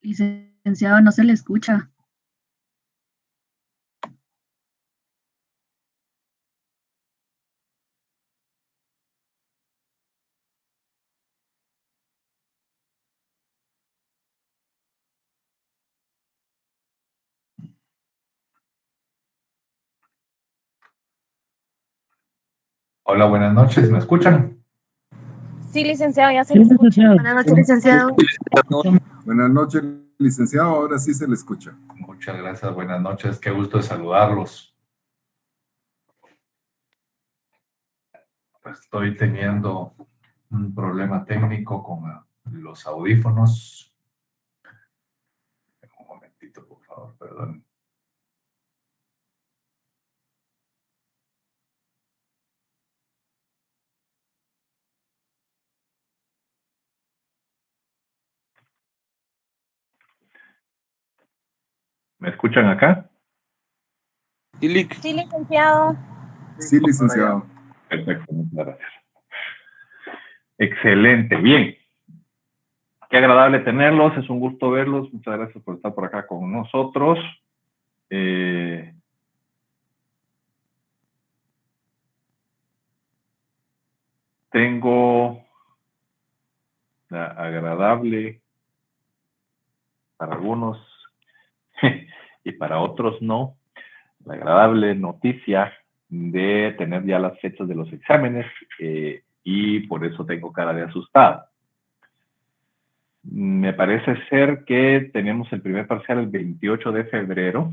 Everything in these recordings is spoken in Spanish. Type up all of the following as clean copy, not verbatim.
Licenciado, no se le escucha. Hola, buenas noches, ¿me escuchan? Sí, licenciado, ya se le escucha. Buenas noches, licenciado. Buenas noches, licenciado. Ahora sí se le escucha. Muchas gracias, buenas noches, qué gusto de saludarlos. Pues estoy teniendo un problema técnico con los audífonos. Un momentito, por favor, perdón. ¿Me escuchan acá? Sí, licenciado. Sí, licenciado. Perfecto, muchas gracias. Excelente, bien. Qué agradable tenerlos, es un gusto verlos. Muchas gracias por estar por acá con nosotros. Tengo la agradable, para algunos y para otros no, la agradable noticia de tener ya las fechas de los exámenes y por eso tengo cara de asustado. Me parece ser que tenemos el primer parcial el 28 de febrero,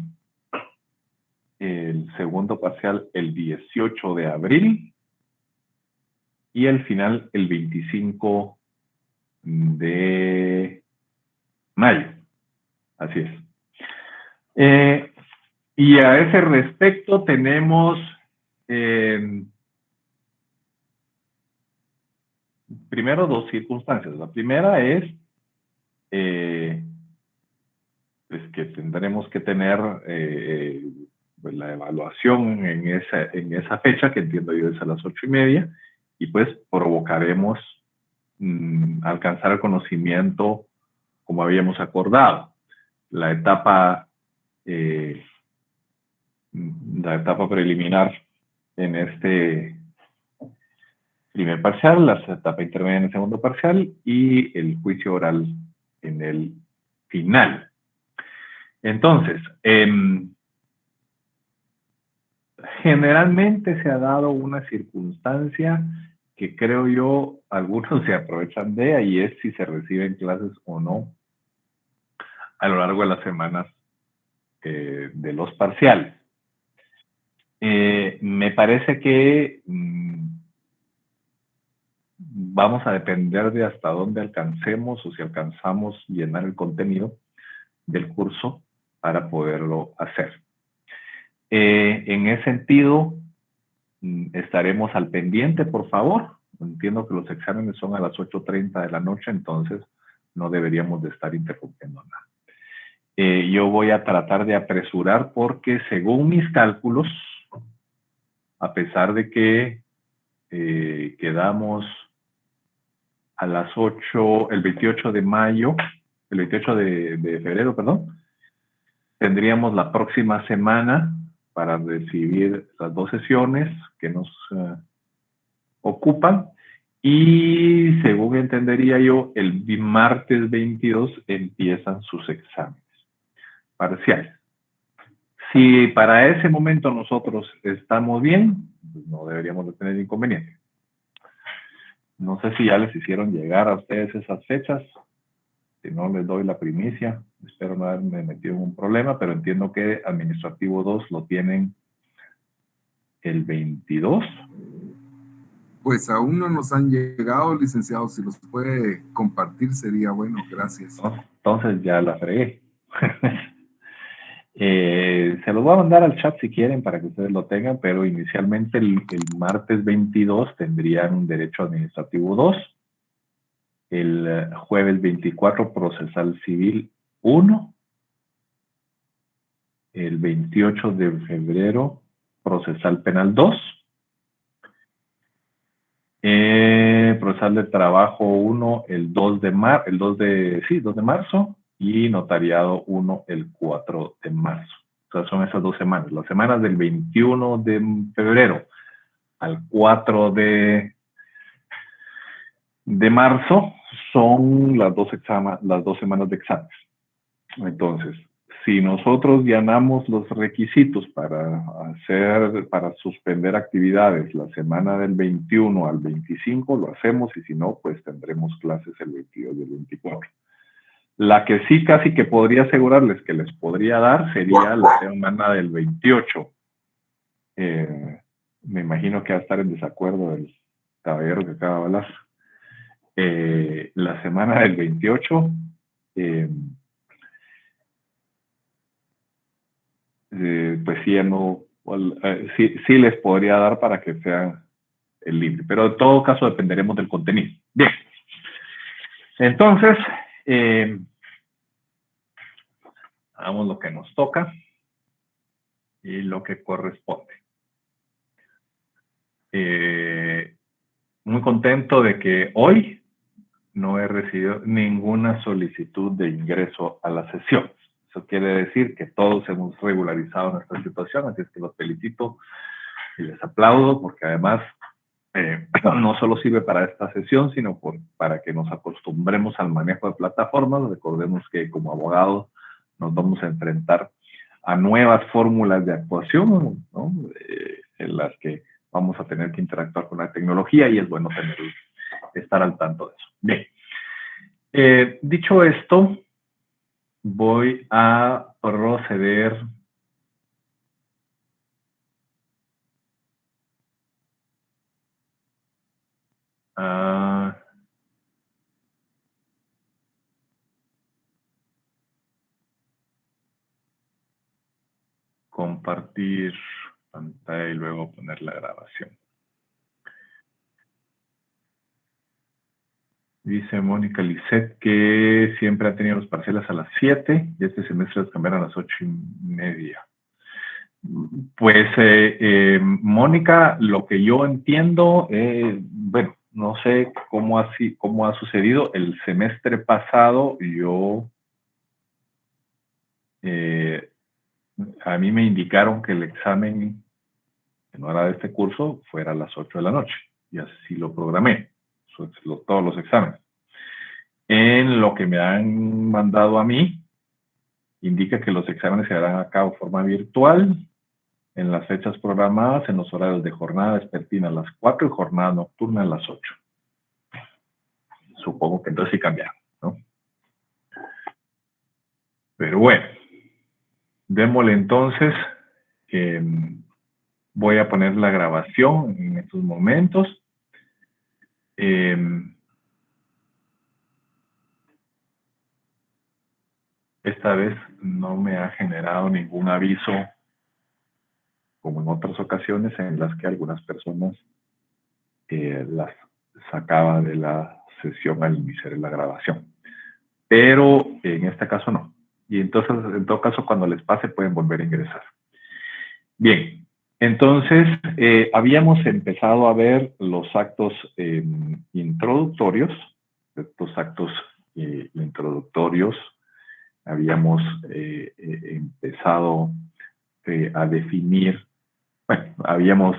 el segundo parcial el 18 de abril y el final el 25 de mayo. Así es. Y a ese respecto tenemos primero dos circunstancias. La primera es pues que tendremos que tener pues la evaluación en esa fecha, que entiendo yo es a las 8:30, y pues provocaremos alcanzar el conocimiento como habíamos acordado. La etapa preliminar en este primer parcial, la etapa intermedia en el segundo parcial y el juicio oral en el final. Entonces, generalmente se ha dado una circunstancia que creo yo algunos se aprovechan de, y es si se reciben clases o no a lo largo de las semanas de los parciales. Me parece que vamos a depender de hasta dónde alcancemos o si alcanzamos llenar el contenido del curso para poderlo hacer. En ese sentido, estaremos al pendiente, por favor. Entiendo que los exámenes son a las 8:30 de la noche, entonces no deberíamos de estar interrumpiendo nada. Yo voy a tratar de apresurar porque según mis cálculos, a pesar de que quedamos a las 8, el 28 de mayo, el 28 de febrero, perdón, tendríamos la próxima semana para recibir las 2 sesiones que nos ocupan, y según entendería yo, el martes 22 empiezan sus exámenes parciales. Si para ese momento nosotros estamos bien, pues no deberíamos de tener inconveniente. No sé si ya les hicieron llegar a ustedes esas fechas. Si no, les doy la primicia. Espero no haberme metido en un problema, pero entiendo que Administrativo 2 lo tienen el 22. Pues aún no nos han llegado, licenciado. Si los puede compartir sería bueno. Gracias. Entonces ya la fregué. Se los voy a mandar al chat si quieren para que ustedes lo tengan, pero inicialmente el martes 22 tendrían derecho administrativo 2, el jueves 24 procesal civil 1, el 28 de febrero procesal penal 2, procesal de trabajo 1 el 2 de marzo, y notariado 1 el 4 de marzo. O sea, son esas 2 semanas. Las semanas del 21 de febrero al 4 de marzo son las 2 semanas de exámenes. Entonces, si nosotros llenamos los requisitos para suspender actividades la semana del 21 al 25, lo hacemos, y si no, pues tendremos clases el 22 y el 24. La que sí casi que podría asegurarles que les podría dar sería la semana del 28. Me imagino que va a estar en desacuerdo el caballero que acaba de hablar. La semana del 28, pues sí, no, sí les podría dar para que sea el libre, pero en todo caso dependeremos del contenido. Bien, entonces, hagamos lo que nos toca y lo que corresponde. Muy contento de que hoy no he recibido ninguna solicitud de ingreso a las sesiones. Eso quiere decir que todos hemos regularizado nuestra situación, así es que los felicito y les aplaudo, porque además no solo sirve para esta sesión, sino para que nos acostumbremos al manejo de plataformas. Recordemos que como abogados nos vamos a enfrentar a nuevas fórmulas de actuación, ¿no? En las que vamos a tener que interactuar con la tecnología, y es bueno estar al tanto de eso. Bien, dicho esto, voy a proceder a compartir pantalla y luego poner la grabación. Dice Mónica Lisset que siempre ha tenido los parciales a las 7 y este semestre los cambiaron a las 8:30. Pues, Mónica, lo que yo entiendo, bueno, no sé cómo ha sucedido. El semestre pasado a mí me indicaron que el examen, que no era de este curso, fuera a las 8 de la noche. Y así lo programé, todos los exámenes. En lo que me han mandado a mí, indica que los exámenes se harán a cabo de forma virtual, en las fechas programadas, en los horarios de jornada vespertina a las 4 y jornada nocturna a las 8. Supongo que entonces sí cambiaron, ¿no? Pero bueno, démosle entonces. Voy a poner la grabación en estos momentos. Esta vez no me ha generado ningún aviso, como en otras ocasiones en las que algunas personas las sacaba de la sesión al iniciar la grabación. Pero en este caso no. Y entonces, en todo caso, cuando les pase, pueden volver a ingresar. Bien, entonces, habíamos empezado a ver los actos introductorios. Estos actos introductorios habíamos empezado a definir, bueno, habíamos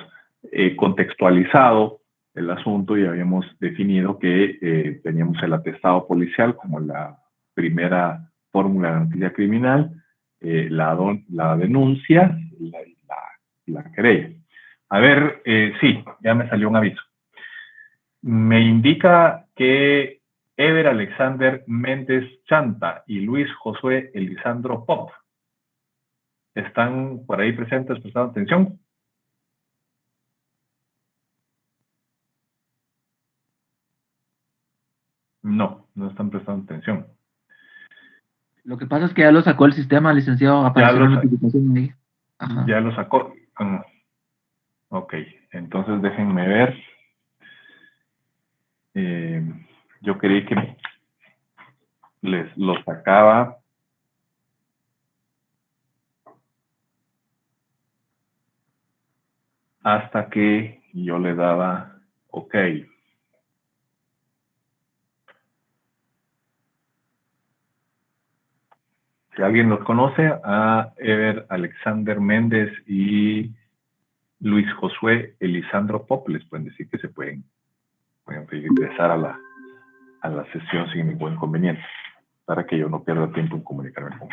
contextualizado el asunto y habíamos definido que teníamos el atestado policial como la primera fórmula de noticia criminal, la denuncia y la querella. A ver, sí, ya me salió un aviso. Me indica que Ever Alexander Méndez Chanta y Luis Josué Elisandro Pop están por ahí presentes, prestando atención. No, no están prestando atención. Lo que pasa es que ya lo sacó el sistema, licenciado, apareció una notificación ahí. Ajá. Ya lo sacó. Ok, entonces déjenme ver. Yo creí que les lo sacaba hasta que yo le daba OK. Si alguien los conoce, a Ever Alexander Méndez y Luis Josué Elisandro Pop, les pueden decir que se pueden ingresar a la sesión sin ningún inconveniente, para que yo no pierda tiempo en comunicarme con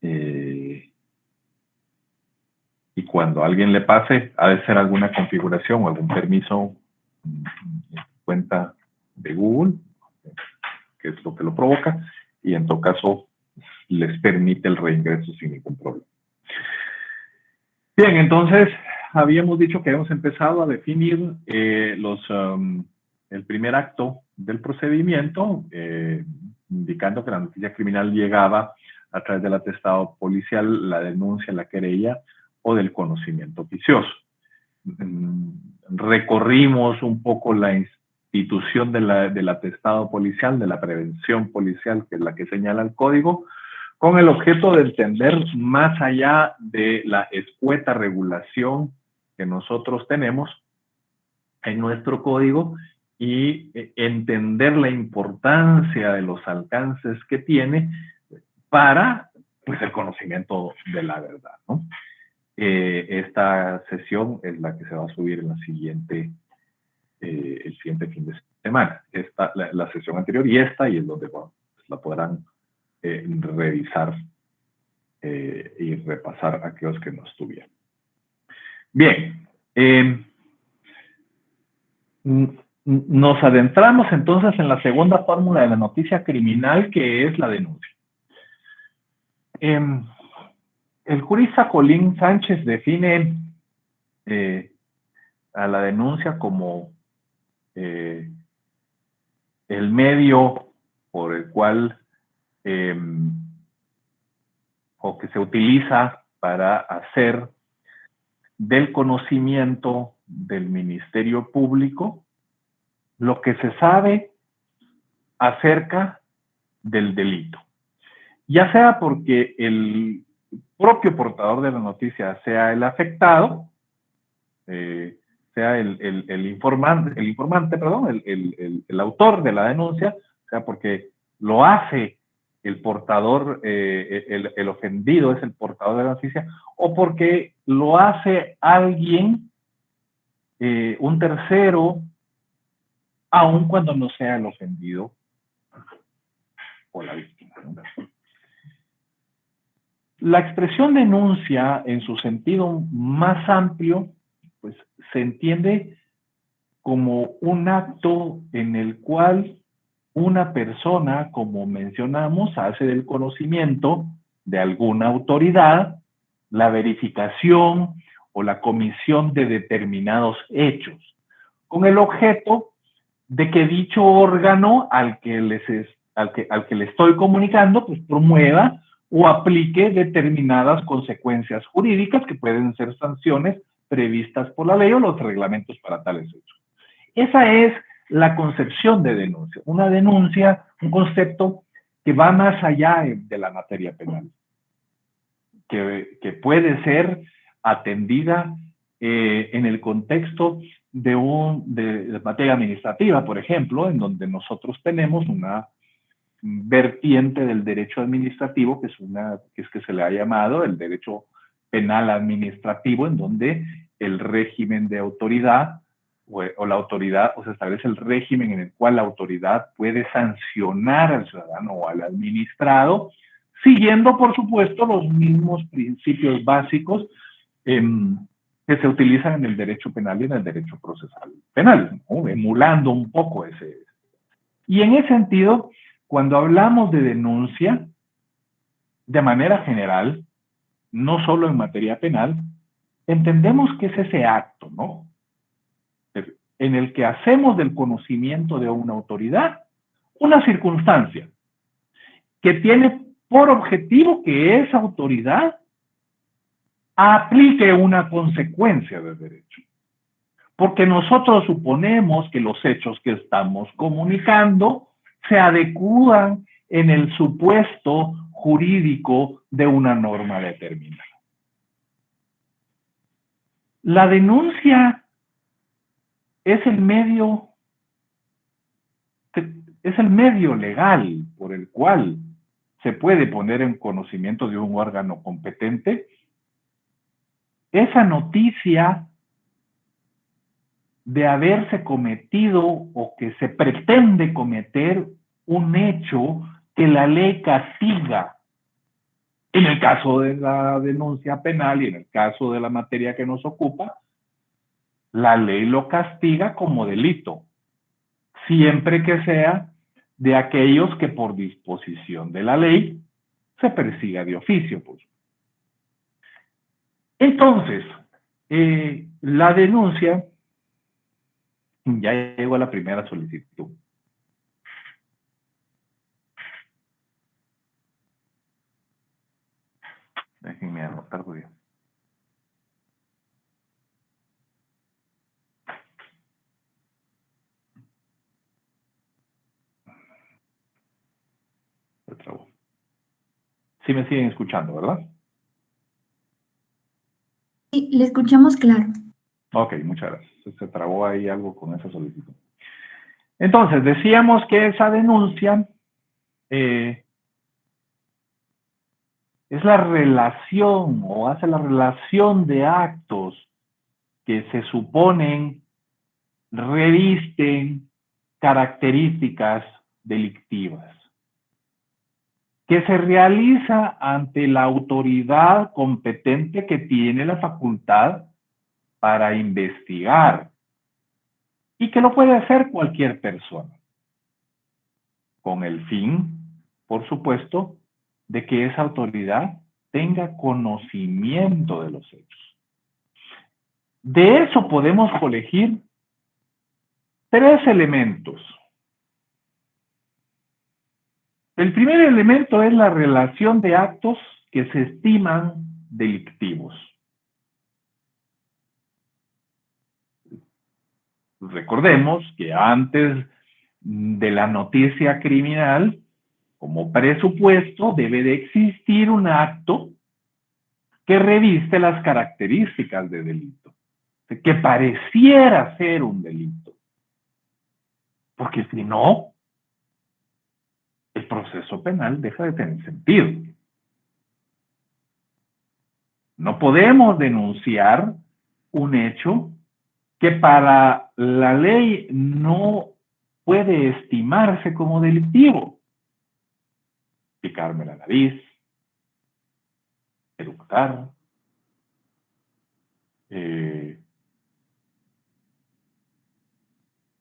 ellos. Y cuando a alguien le pase, ha de ser alguna configuración o algún permiso en cuenta de Google, que es lo que lo provoca, y en todo caso les permite el reingreso sin ningún problema. Bien, entonces habíamos dicho que habíamos empezado a definir el primer acto del procedimiento, indicando que la noticia criminal llegaba a través del atestado policial, la denuncia, la querella o del conocimiento oficioso. Recorrimos un poco la institución del atestado policial, de la prevención policial, que es la que señala el código, con el objeto de entender más allá de la escueta regulación que nosotros tenemos en nuestro código y entender la importancia de los alcances que tiene para, pues, el conocimiento de la verdad, ¿no? Esta sesión es la que se va a subir en el siguiente fin de semana. La sesión anterior y esta, y es donde, bueno, pues, la podrán revisar y repasar aquellos que no estuvieron. Bien, nos adentramos entonces en la segunda fórmula de la noticia criminal, que es la denuncia. El jurista Colín Sánchez define a la denuncia como el medio por el cual o que se utiliza para hacer del conocimiento del Ministerio Público lo que se sabe acerca del delito. Ya sea porque el propio portador de la noticia sea el afectado, sea el informante, perdón, el autor de la denuncia, sea porque lo hace el portador, el ofendido es el portador de la noticia, o porque lo hace alguien, un tercero, aun cuando no sea el ofendido o la víctima, ¿no? La expresión denuncia, en su sentido más amplio, pues se entiende como un acto en el cual una persona, como mencionamos, hace del conocimiento de alguna autoridad la verificación o la comisión de determinados hechos, con el objeto de que dicho órgano al que le estoy comunicando, pues promueva o aplique determinadas consecuencias jurídicas que pueden ser sanciones previstas por la ley o los reglamentos para tales hechos. Esa es la concepción de denuncia. Una denuncia, un concepto que va más allá de la materia penal, que puede ser atendida en el contexto de materia administrativa, por ejemplo, en donde nosotros tenemos una vertiente del derecho administrativo, que es que se le ha llamado el derecho penal administrativo, en donde el régimen de autoridad o la autoridad, o se establece el régimen en el cual la autoridad puede sancionar al ciudadano o al administrado, siguiendo, por supuesto, los mismos principios básicos que se utilizan en el derecho penal y en el derecho procesal penal, ¿no? Emulando un poco ese. Y en ese sentido, cuando hablamos de denuncia, de manera general, no solo en materia penal, entendemos que es ese acto, ¿no?, en el que hacemos del conocimiento de una autoridad una circunstancia que tiene por objetivo que esa autoridad aplique una consecuencia de derecho. Porque nosotros suponemos que los hechos que estamos comunicando se adecúan en el supuesto jurídico de una norma determinada. La denuncia es el medio legal por el cual se puede poner en conocimiento de un órgano competente, esa noticia de haberse cometido o que se pretende cometer un hecho que la ley castiga. En el caso de la denuncia penal y en el caso de la materia que nos ocupa, la ley lo castiga como delito, siempre que sea de aquellos que por disposición de la ley se persiga de oficio. Pues. Entonces, la denuncia, ya llegó a la primera solicitud. Déjenme anotar, porque se trabó. Sí me siguen escuchando, ¿verdad? Sí, le escuchamos claro. Ok, muchas gracias. Se trabó ahí algo con esa solicitud. Entonces, decíamos que esa denuncia es la relación o hace la relación de actos que se suponen revisten características delictivas, que se realiza ante la autoridad competente que tiene la facultad para investigar y que lo puede hacer cualquier persona, con el fin, por supuesto, de que esa autoridad tenga conocimiento de los hechos. De eso podemos colegir 3 elementos. El primer elemento es la relación de actos que se estiman delictivos. Recordemos que antes de la noticia criminal, como presupuesto, debe de existir un acto que reviste las características de delito, que pareciera ser un delito. Porque si no, el proceso penal deja de tener sentido. No podemos denunciar un hecho que para la ley no puede estimarse como delictivo. Picarme la nariz, eructar,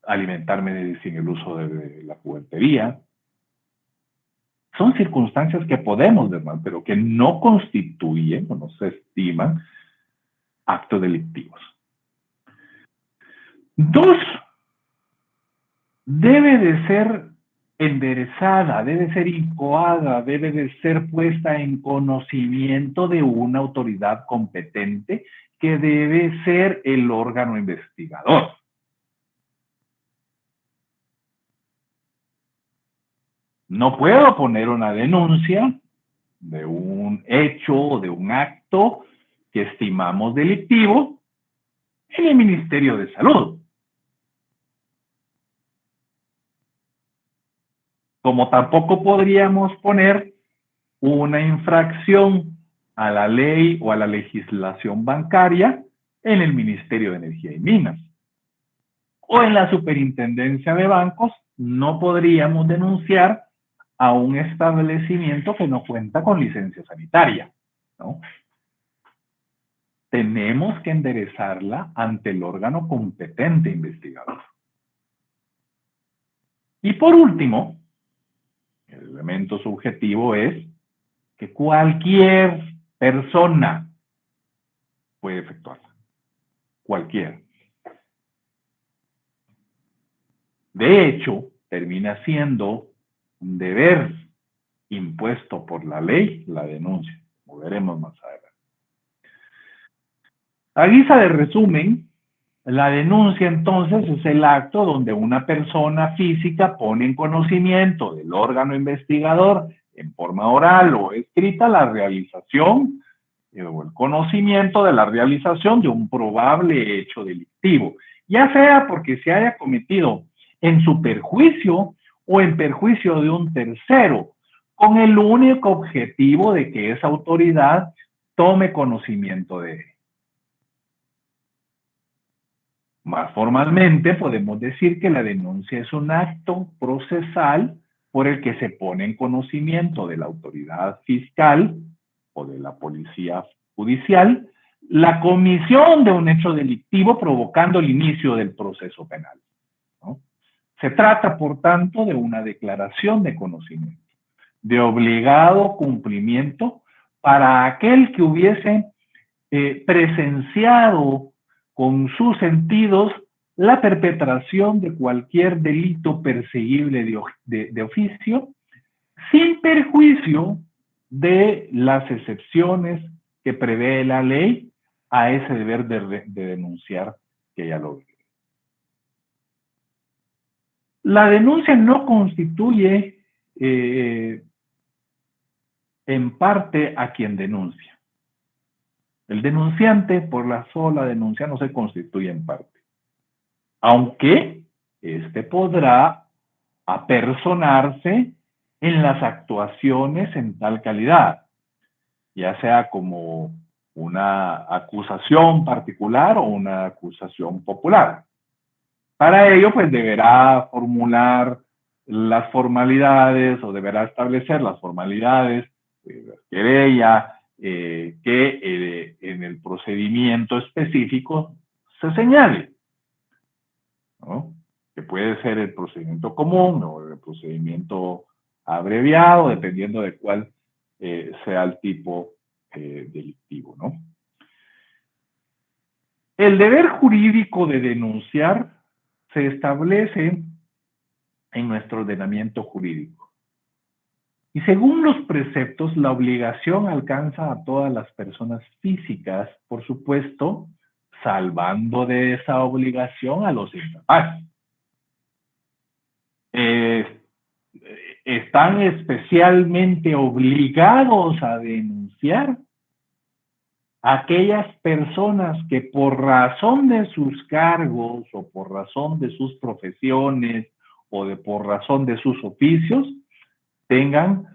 alimentarme sin el uso de la juguetería. Son circunstancias que podemos demandar, pero que no constituyen o no se estiman actos delictivos. 2, debe de ser enderezada, debe ser incoada, debe de ser puesta en conocimiento de una autoridad competente que debe ser el órgano investigador. No puedo poner una denuncia de un hecho o de un acto que estimamos delictivo en el Ministerio de Salud. Como tampoco podríamos poner una infracción a la ley o a la legislación bancaria en el Ministerio de Energía y Minas. O en la Superintendencia de Bancos no podríamos denunciar a un establecimiento que no cuenta con licencia sanitaria, ¿no? Tenemos que enderezarla ante el órgano competente investigador. Y por último, el elemento subjetivo es que cualquier persona puede efectuarla. Cualquiera. De hecho, termina siendo un deber impuesto por la ley la denuncia. Como veremos más adelante. A guisa de resumen, la denuncia entonces es el acto donde una persona física pone en conocimiento del órgano investigador en forma oral o escrita la realización o el conocimiento de la realización de un probable hecho delictivo, ya sea porque se haya cometido en su perjuicio o en perjuicio de un tercero, con el único objetivo de que esa autoridad tome conocimiento de él. Más formalmente, podemos decir que la denuncia es un acto procesal por el que se pone en conocimiento de la autoridad fiscal o de la policía judicial la comisión de un hecho delictivo provocando el inicio del proceso penal, ¿no? Se trata, por tanto, de una declaración de conocimiento, de obligado cumplimiento para aquel que hubiese presenciado con sus sentidos la perpetración de cualquier delito perseguible de oficio, sin perjuicio de las excepciones que prevé la ley a ese deber de denunciar que ya lo vi. La denuncia no constituye en parte a quien denuncia. El denunciante por la sola denuncia no se constituye en parte, aunque éste podrá apersonarse en las actuaciones en tal calidad, ya sea como una acusación particular o una acusación popular. Para ello, pues deberá formular las formalidades o deberá establecer las formalidades de la querella que en el procedimiento específico se señale, ¿no? Que puede ser el procedimiento común o el procedimiento abreviado, dependiendo de cuál sea el tipo delictivo, ¿no? El deber jurídico de denunciar se establece en nuestro ordenamiento jurídico. Y según los preceptos, la obligación alcanza a todas las personas físicas, por supuesto, salvando de esa obligación a los incapaces. Están especialmente obligados a denunciar aquellas personas que por razón de sus cargos o por razón de sus profesiones o por razón de sus oficios tengan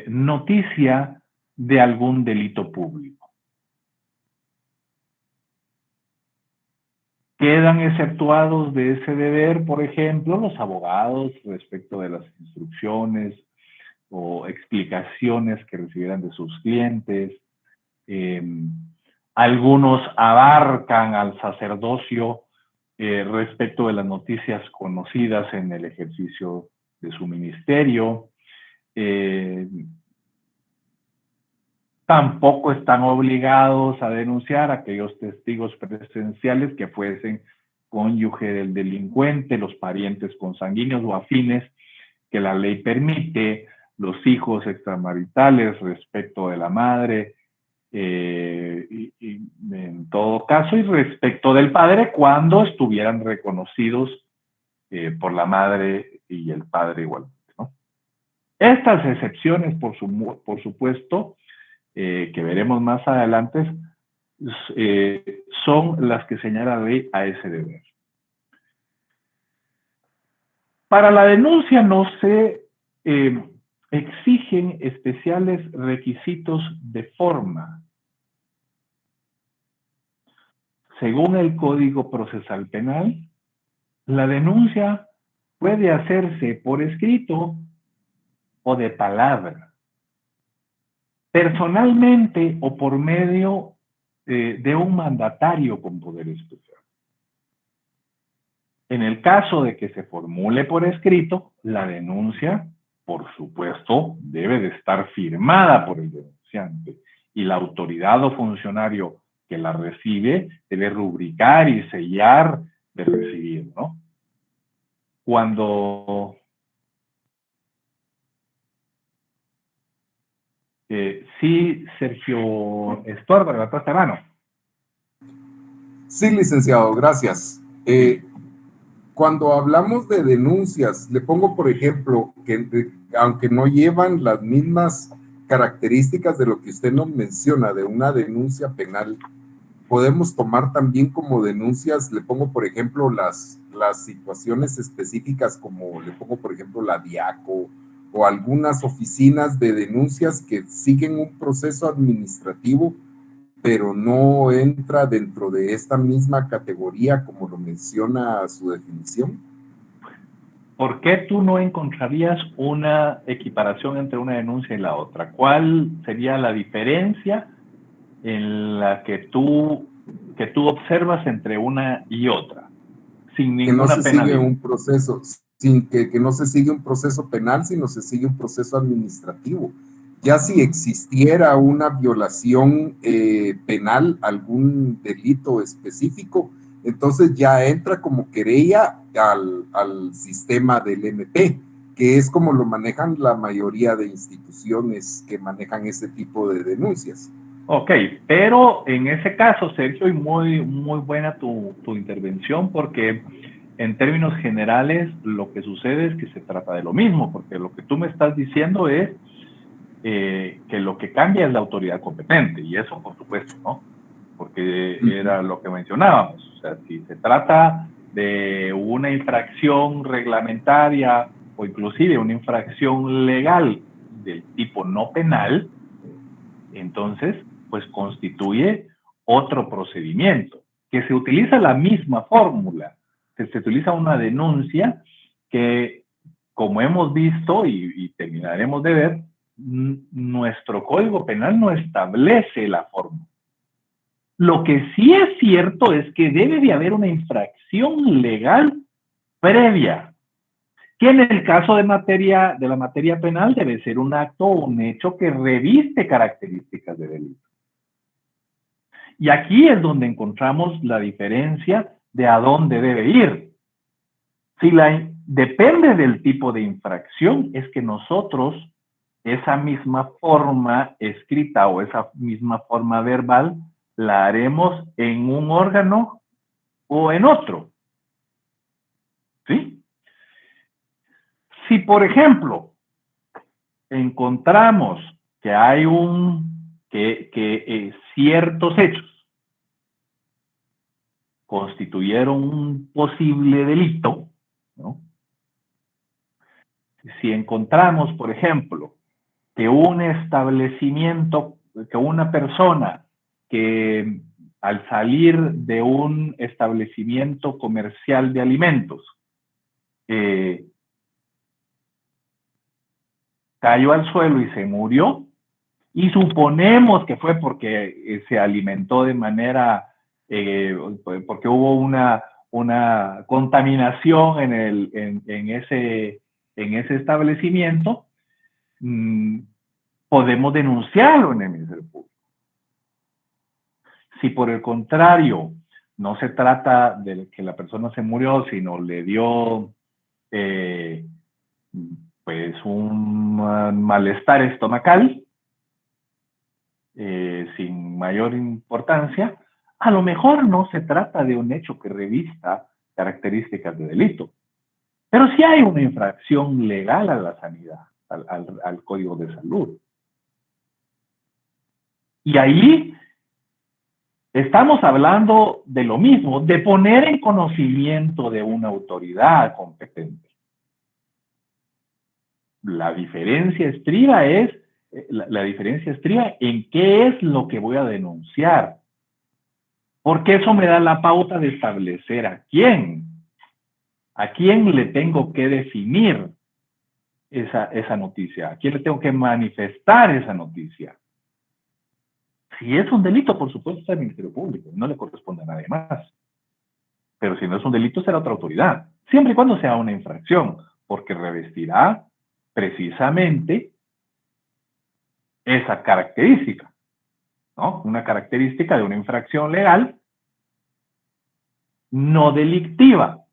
noticia de algún delito público. Quedan exceptuados de ese deber, por ejemplo, los abogados respecto de las instrucciones o explicaciones que recibieran de sus clientes. Algunos abarcan al sacerdocio respecto de las noticias conocidas en el ejercicio de su ministerio. Tampoco están obligados a denunciar a aquellos testigos presenciales que fuesen cónyuge del delincuente, los parientes consanguíneos o afines que la ley permite, los hijos extramaritales respecto de la madre, y en todo caso, y respecto del padre cuando estuvieran reconocidos por la madre y el padre igualmente, ¿no? Estas excepciones, por supuesto, que veremos más adelante, son las que señala la ley a ese deber. Para la denuncia no se exigen especiales requisitos de forma. Según el Código Procesal Penal, la denuncia puede hacerse por escrito o de palabra, personalmente o por medio de un mandatario con poder especial. En el caso de que se formule por escrito, la denuncia, por supuesto, debe de estar firmada por el denunciante y la autoridad o funcionario que la recibe debe rubricar y sellar de recibir, ¿no? Cuando sí, Sergio Estuardo, levantaste la mano. Sí, licenciado, gracias. Cuando hablamos de denuncias, le pongo, por ejemplo, que aunque no llevan las mismas características de lo que usted nos menciona de una denuncia penal, podemos tomar también como denuncias, le pongo, por ejemplo, las situaciones específicas como, le pongo, por ejemplo, la DIACO o algunas oficinas de denuncias que siguen un proceso administrativo, pero no entra dentro de esta misma categoría como lo menciona su definición? ¿Por qué tú no encontrarías una equiparación entre una denuncia y la otra? ¿Cuál sería la diferencia en la que tú observas entre una y otra? Sin Que no ninguna se pena sigue de un proceso, sin que no se sigue un proceso penal, sino se sigue un proceso administrativo. Ya si existiera una violación penal, algún delito específico, entonces ya entra como querella al sistema del MP, que es como lo manejan la mayoría de instituciones que manejan ese tipo de denuncias. Ok, pero en ese caso, Sergio, y muy buena tu intervención, porque en términos generales lo que sucede es que se trata de lo mismo, porque lo que tú me estás diciendo es que lo que cambia es la autoridad competente, y eso por supuesto, ¿no? Porque era lo que mencionábamos, o sea, si se trata de una infracción reglamentaria o inclusive una infracción legal del tipo no penal, entonces, pues constituye otro procedimiento, que se utiliza la misma fórmula, que se utiliza una denuncia que, como hemos visto y terminaremos de ver, nuestro Código Penal no establece la fórmula. Lo que sí es cierto es que debe de haber una infracción legal previa, que en el caso de la materia penal debe ser un acto o un hecho que reviste características de delito. Y aquí es donde encontramos la diferencia de a dónde debe ir. Depende del tipo de infracción, es que nosotros esa misma forma escrita o esa misma forma verbal la haremos en un órgano o en otro. ¿Sí? Si, por ejemplo, encontramos que hay ciertos hechos constituyeron un posible delito, ¿no? Si encontramos, por ejemplo, que un establecimiento, que una persona que al salir de un establecimiento comercial de alimentos cayó al suelo y se murió, y suponemos que fue porque se alimentó de manera, porque hubo una contaminación en ese establecimiento, podemos denunciarlo en el Ministerio Público. Si por el contrario no se trata de que la persona se murió, sino le dio pues un malestar estomacal, sin mayor importancia, a lo mejor no se trata de un hecho que revista características de delito, pero sí hay una infracción legal a la sanidad, al Código de Salud. Y ahí estamos hablando de lo mismo, de poner en conocimiento de una autoridad competente. La diferencia estriba en qué es lo que voy a denunciar. Porque eso me da la pauta de establecer a quién le tengo que definir esa noticia, a quién le tengo que manifestar esa noticia. Si es un delito, por supuesto, es el Ministerio Público, no le corresponde a nadie más. Pero si no es un delito, será otra autoridad, siempre y cuando sea una infracción, porque revestirá precisamente esa característica, ¿no? Una característica de una infracción legal no delictiva.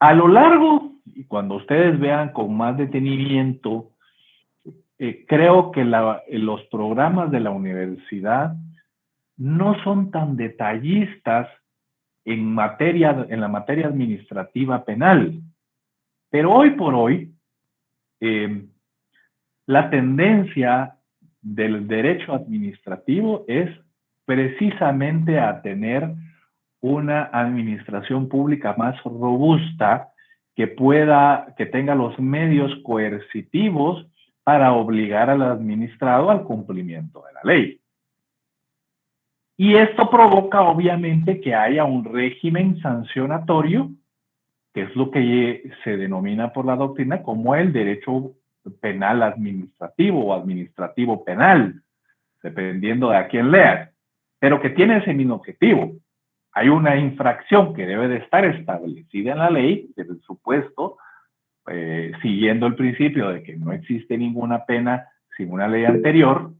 A lo largo, y cuando ustedes vean con más detenimiento, creo que los programas de la universidad no son tan detallistas en la materia administrativa penal. Pero hoy por hoy, la tendencia del derecho administrativo es precisamente a tener una administración pública más robusta que tenga los medios coercitivos para obligar al administrado al cumplimiento de la ley. Y esto provoca, obviamente, que haya un régimen sancionatorio, que es lo que se denomina por la doctrina como el derecho penal administrativo o administrativo penal, dependiendo de a quién leas, pero que tiene ese mismo objetivo. Hay una infracción que debe de estar establecida en la ley, desde el supuesto, siguiendo el principio de que no existe ninguna pena sin una ley anterior,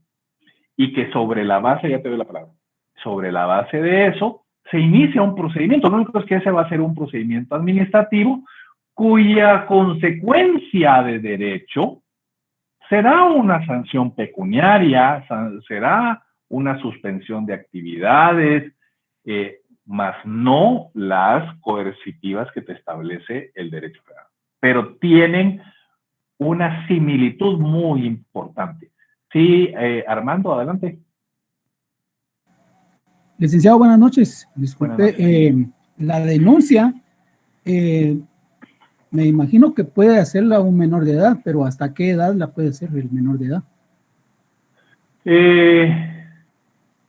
y que sobre la base, ya te doy la palabra, sobre la base de eso, se inicia un procedimiento. Lo único es que ese va a ser un procedimiento administrativo cuya consecuencia de derecho será una sanción pecuniaria, será una suspensión de actividades, más no las coercitivas que te establece el derecho federal. Pero tienen una similitud muy importante. Sí, Armando, adelante. Licenciado, buenas noches. Disculpe, Buenas noches. la denuncia, me imagino que puede hacerla un menor de edad, pero ¿hasta qué edad la puede hacer el menor de edad?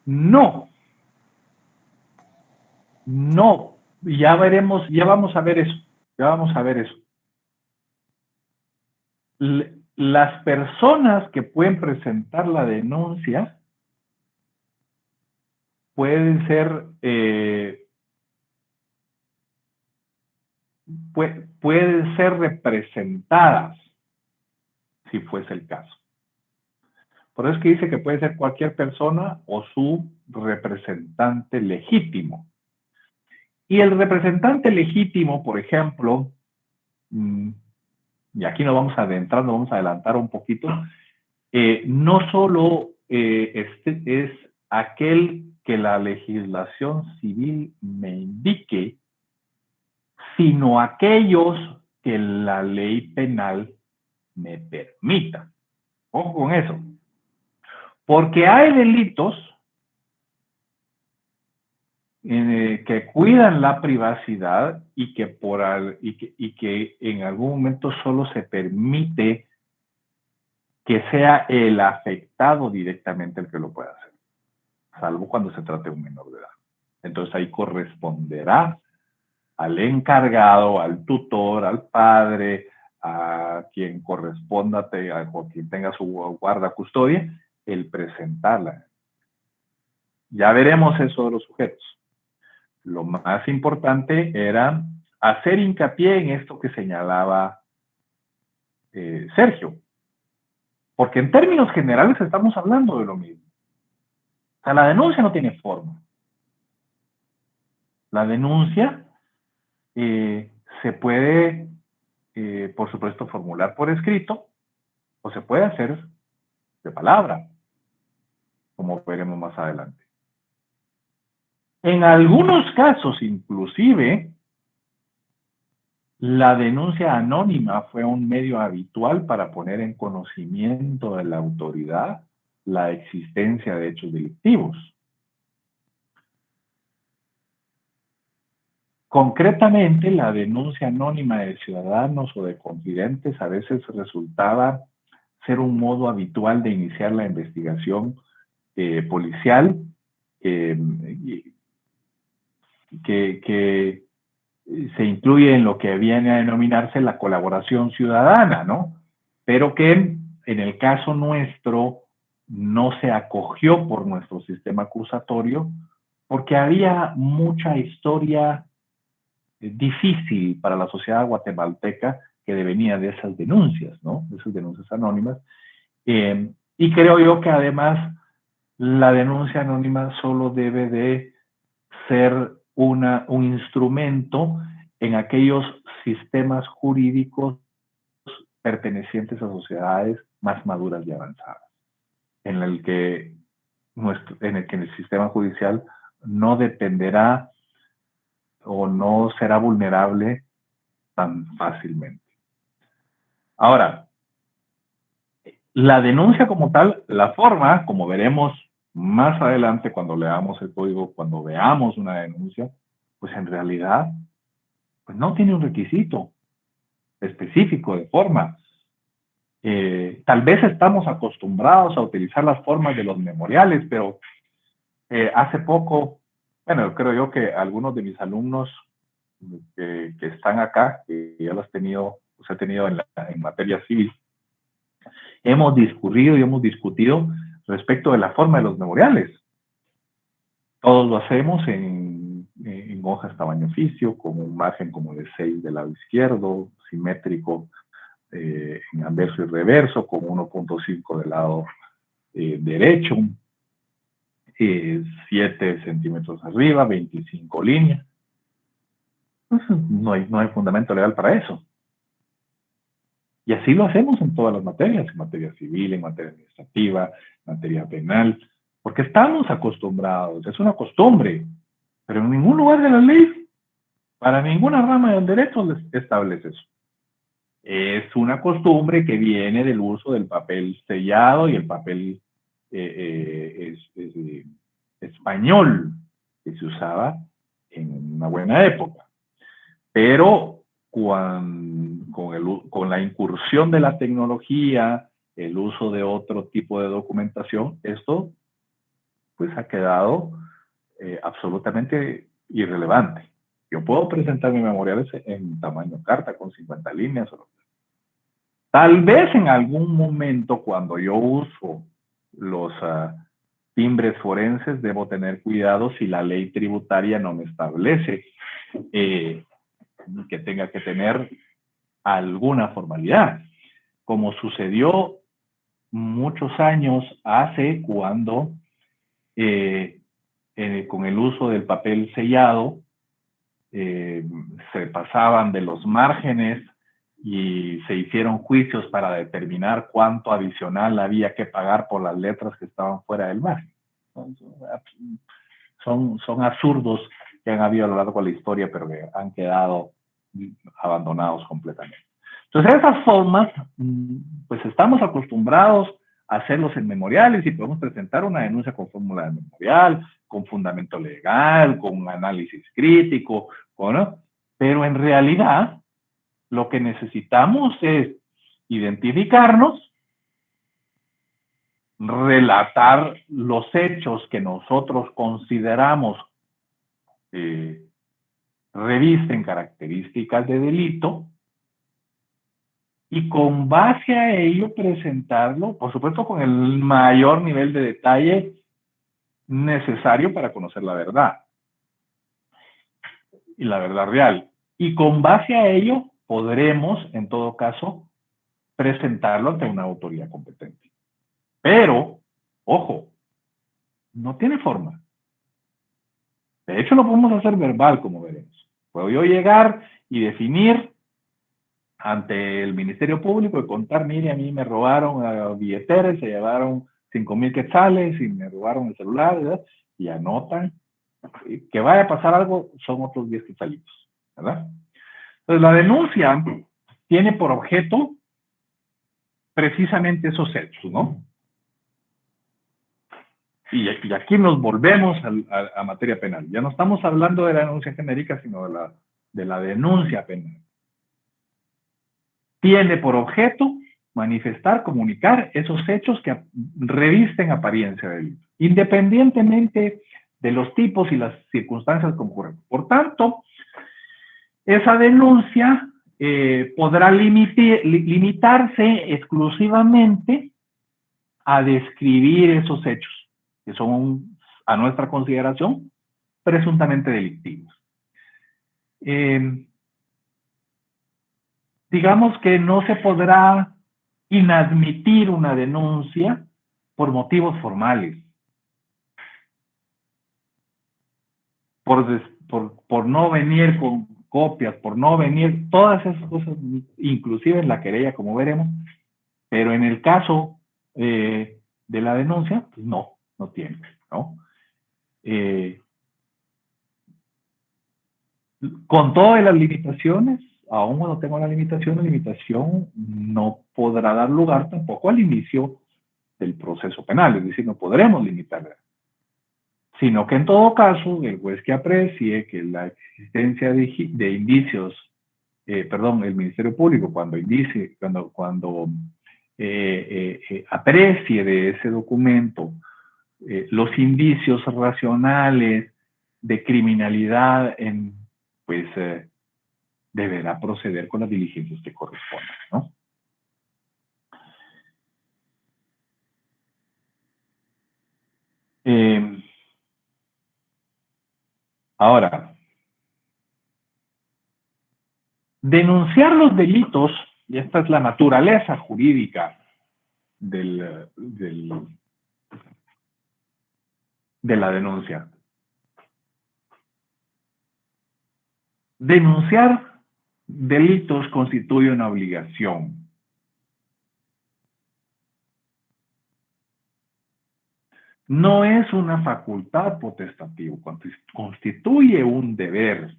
No, ya veremos, ya vamos a ver eso, Las personas que pueden presentar la denuncia pueden ser, pueden ser representadas, si fuese el caso. Por eso es que dice que puede ser cualquier persona o su representante legítimo. Y el representante legítimo, por ejemplo, y aquí nos vamos a adentrar, nos vamos a adelantar un poquito, no solo es aquel que la legislación civil me indique, sino aquellos que la ley penal me permita. Ojo con eso. Porque hay delitos que cuidan la privacidad y que en algún momento solo se permite que sea el afectado directamente el que lo pueda hacer, salvo cuando se trate de un menor de edad. Entonces ahí corresponderá al encargado, al tutor, al padre, a quien corresponda, o quien tenga su guarda custodia, el presentarla. Ya veremos eso de los sujetos. Lo más importante era hacer hincapié en esto que señalaba Sergio. Porque en términos generales estamos hablando de lo mismo. O sea, la denuncia no tiene forma. La denuncia se puede, por supuesto, formular por escrito o se puede hacer de palabra, como veremos más adelante. En algunos casos, inclusive, la denuncia anónima fue un medio habitual para poner en conocimiento de la autoridad la existencia de hechos delictivos. Concretamente, la denuncia anónima de ciudadanos o de confidentes a veces resultaba ser un modo habitual de iniciar la investigación policial que se incluye en lo que viene a denominarse la colaboración ciudadana, ¿no? Pero que en el caso nuestro no se acogió por nuestro sistema acusatorio porque había mucha historia difícil para la sociedad guatemalteca que devenía de esas denuncias, ¿no? De esas denuncias anónimas. Y creo yo que además la denuncia anónima solo debe de ser un instrumento en aquellos sistemas jurídicos pertenecientes a sociedades más maduras y avanzadas, en el que el sistema judicial no dependerá o no será vulnerable tan fácilmente. Ahora, la denuncia como tal, la forma, como veremos más adelante cuando leamos el código, cuando veamos una denuncia, pues en realidad pues no tiene un requisito específico de forma. Tal vez estamos acostumbrados a utilizar las formas de los memoriales, pero hace poco, bueno, creo yo que algunos de mis alumnos que están acá, que ya los he tenido en materia civil, hemos discurrido y hemos discutido respecto de la forma de los memoriales. Todos lo hacemos en hojas tamaño oficio, con un margen como de 6 del lado izquierdo, simétrico en anverso y reverso, con 1.5 del lado derecho, 7 centímetros arriba, 25 líneas. No hay fundamento legal para eso. Y así lo hacemos en todas las materias, en materia civil, en materia administrativa, en materia penal, porque estamos acostumbrados, es una costumbre, pero en ningún lugar de la ley, para ninguna rama del derecho establece eso. Es una costumbre que viene del uso del papel sellado y el papel español que se usaba en una buena época. Pero con la incursión de la tecnología, el uso de otro tipo de documentación, esto pues ha quedado absolutamente irrelevante. Yo puedo presentar mis memoriales en tamaño carta con 50 líneas. Tal vez en algún momento cuando yo uso los timbres forenses debo tener cuidado si la ley tributaria no me establece que tenga que tener alguna formalidad, como sucedió muchos años hace cuando con el uso del papel sellado se pasaban de los márgenes y se hicieron juicios para determinar cuánto adicional había que pagar por las letras que estaban fuera del margen. Son absurdos que han habido a lo largo de la historia, pero que han quedado abandonados completamente. Entonces, esas formas, pues estamos acostumbrados a hacerlos en memoriales y podemos presentar una denuncia con fórmula de memorial, con fundamento legal, con análisis crítico, ¿no? Pero en realidad, lo que necesitamos es identificarnos, relatar los hechos que nosotros consideramos revisten características de delito y con base a ello presentarlo, por supuesto con el mayor nivel de detalle necesario para conocer la verdad y la verdad real. Y con base a ello podremos, en todo caso, presentarlo ante una autoridad competente. Pero, ojo, no tiene forma. De hecho, lo podemos hacer verbal, como veremos. Puedo yo llegar y definir ante el Ministerio Público y contar, mire, a mí me robaron billeteras, se llevaron 5,000 quetzales y me robaron el celular, ¿verdad? Y anotan. Que vaya a pasar algo, son otros 10 quetzalitos, ¿verdad? Entonces, la denuncia tiene por objeto precisamente esos hechos, ¿no? Y aquí nos volvemos a materia penal. Ya no estamos hablando de la denuncia genérica, sino de la denuncia penal. Tiene por objeto manifestar, comunicar esos hechos que revisten apariencia de delito, independientemente de los tipos y las circunstancias concurrentes. Por tanto, esa denuncia podrá limitarse exclusivamente a describir esos hechos, que son, a nuestra consideración, presuntamente delictivos. Digamos que no se podrá inadmitir una denuncia por motivos formales, por no venir con copias, por no venir, todas esas cosas, inclusive en la querella, como veremos, pero en el caso de la denuncia, pues no tiene, ¿no? Con todas las limitaciones, aún cuando tengo la limitación no podrá dar lugar tampoco al inicio del proceso penal, es decir, no podremos limitarla. sino que en todo caso el juez que aprecie que la existencia de indicios, el Ministerio Público cuando aprecie de ese documento los indicios racionales de criminalidad, pues deberá proceder con las diligencias que correspondan, ¿no? Ahora, denunciar los delitos, y esta es la naturaleza jurídica de la denuncia. Denunciar delitos constituye una obligación. No es una facultad potestativa, constituye un deber,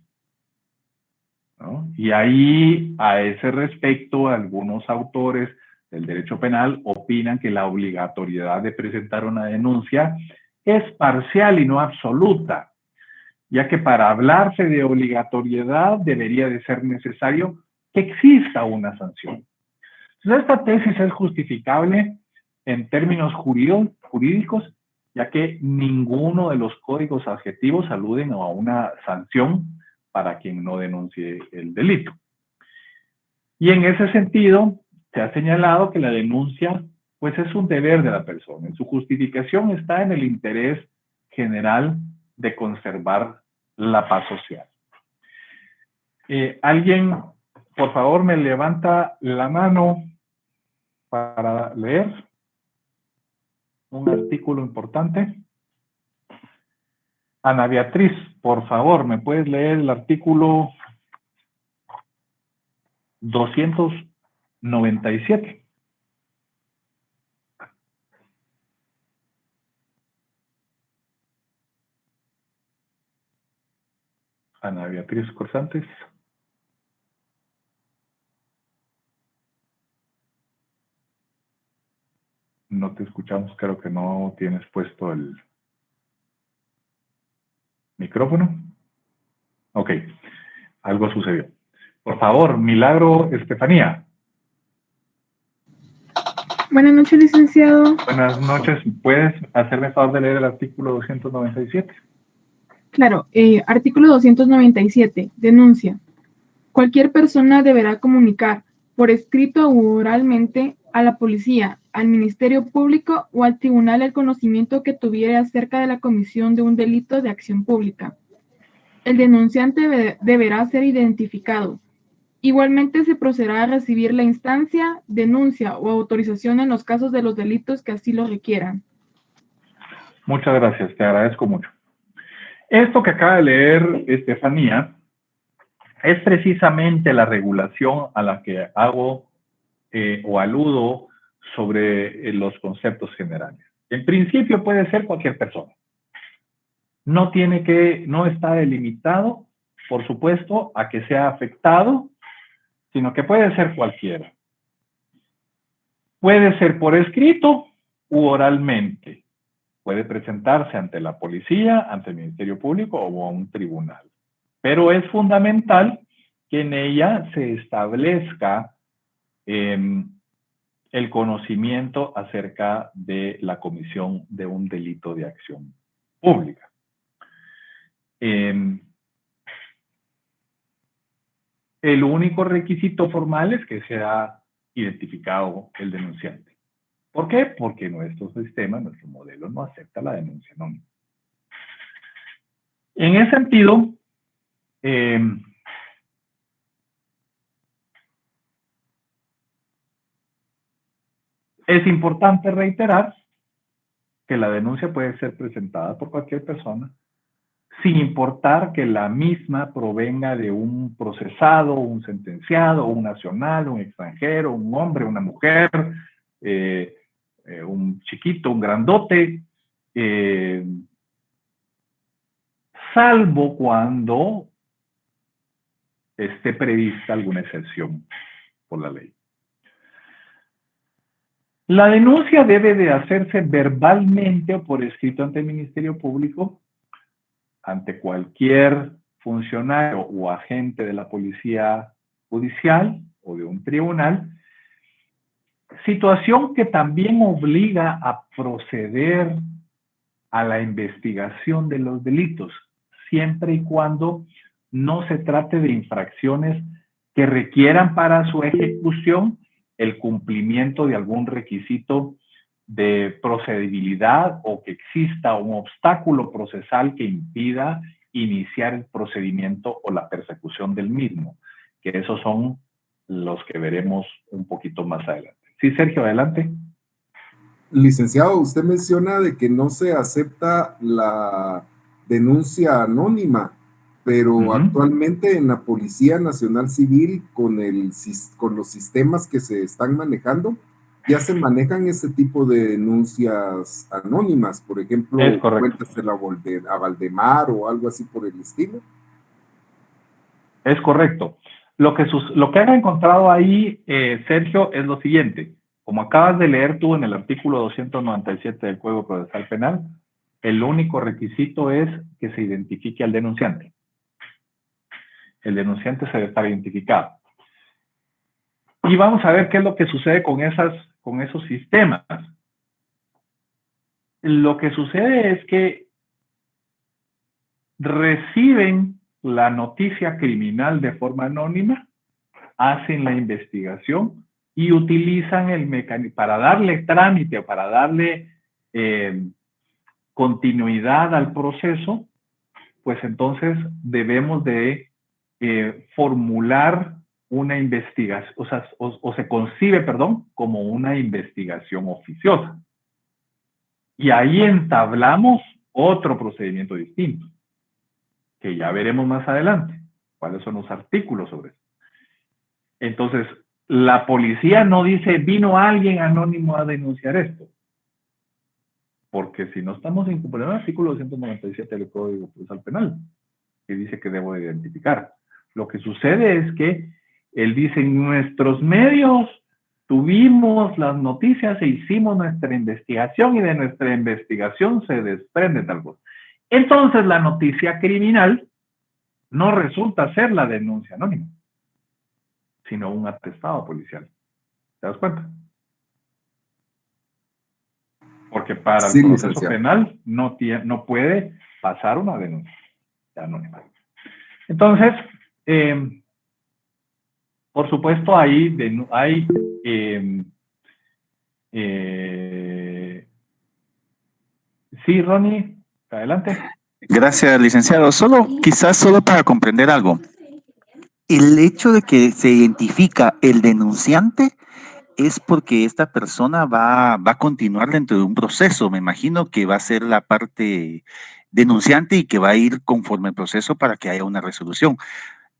¿no? Y ahí, a ese respecto, algunos autores del derecho penal opinan que la obligatoriedad de presentar una denuncia es parcial y no absoluta, ya que para hablarse de obligatoriedad debería de ser necesario que exista una sanción. Entonces, esta tesis es justificable en términos jurídicos, ya que ninguno de los códigos adjetivos aluden a una sanción para quien no denuncie el delito. Y en ese sentido, se ha señalado que la denuncia, pues, es un deber de la persona. En su justificación está en el interés general de conservar la paz social. ¿Alguien, por favor, me levanta la mano para leer un artículo importante? Ana Beatriz, por favor, ¿me puedes leer el artículo 297? Ana Beatriz Corsantes. No te escuchamos, creo que no tienes puesto el micrófono. Ok, algo sucedió. Por favor, Milagro Estefanía. Buenas noches, licenciado. Buenas noches. ¿Puedes hacerme el favor de leer el artículo 297? Claro, artículo 297, denuncia. Cualquier persona deberá comunicar, por escrito u oralmente, a la policía, al Ministerio Público o al tribunal el conocimiento que tuviere acerca de la comisión de un delito de acción pública. El denunciante deberá ser identificado. Igualmente se procederá a recibir la instancia, denuncia o autorización en los casos de los delitos que así lo requieran. Muchas gracias, te agradezco mucho. Esto que acaba de leer Estefanía es precisamente la regulación a la que hago o aludo sobre los conceptos generales. En principio puede ser cualquier persona. No está delimitado, por supuesto, a que sea afectado, sino que puede ser cualquiera. Puede ser por escrito u oralmente. Puede presentarse ante la policía, ante el Ministerio Público o a un tribunal. Pero es fundamental que en ella se establezca el conocimiento acerca de la comisión de un delito de acción pública. El único requisito formal es que sea identificado el denunciante. ¿Por qué? Porque nuestro sistema, nuestro modelo no acepta la denuncia anónima. En ese sentido, es importante reiterar que la denuncia puede ser presentada por cualquier persona, sin importar que la misma provenga de un procesado, un sentenciado, un nacional, un extranjero, un hombre, una mujer, un chiquito, un grandote, salvo cuando esté prevista alguna excepción por la ley. La denuncia debe de hacerse verbalmente o por escrito ante el Ministerio Público ante cualquier funcionario o agente de la policía judicial o de un tribunal, situación que también obliga a proceder a la investigación de los delitos, siempre y cuando no se trate de infracciones que requieran para su ejecución el cumplimiento de algún requisito de procedibilidad o que exista un obstáculo procesal que impida iniciar el procedimiento o la persecución del mismo, que esos son los que veremos un poquito más adelante. Sí, Sergio, adelante. Licenciado, usted menciona de que no se acepta la denuncia anónima, pero actualmente en la Policía Nacional Civil, con los sistemas que se están manejando, ya se manejan ese tipo de denuncias anónimas, por ejemplo, cuéntasela a Valdemar o algo así por el estilo. Es correcto. Lo que han encontrado ahí, Sergio, es lo siguiente. Como acabas de leer tú en el artículo 297 del Código Procesal Penal, el único requisito es que se identifique al denunciante. El denunciante se debe estar identificado. Y vamos a ver qué es lo que sucede con esos sistemas. Lo que sucede es que reciben la noticia criminal de forma anónima, hacen la investigación y utilizan el mecanismo para darle trámite, para darle continuidad al proceso, pues entonces debemos de formular una investigación, o se concibe, perdón, como una investigación oficiosa. Y ahí entablamos otro procedimiento distinto, que ya veremos más adelante, cuáles son los artículos sobre eso. Entonces, la policía no dice, vino alguien anónimo a denunciar esto. Porque si no estamos incumpliendo el artículo 297 del Código Procesal Penal, que dice que debo de identificar. Lo que sucede es que él dice, en nuestros medios tuvimos las noticias e hicimos nuestra investigación y de nuestra investigación se desprende tal cosa. Entonces la noticia criminal no resulta ser la denuncia anónima, sino un atestado policial. ¿Te das cuenta? Porque para el proceso penal no puede pasar una denuncia anónima. Entonces, por supuesto, ahí sí, Ronnie, adelante. Gracias, licenciado. Quizás solo para comprender algo. El hecho de que se identifica el denunciante es porque esta persona va a continuar dentro de un proceso. Me imagino que va a ser la parte denunciante y que va a ir conforme al proceso para que haya una resolución.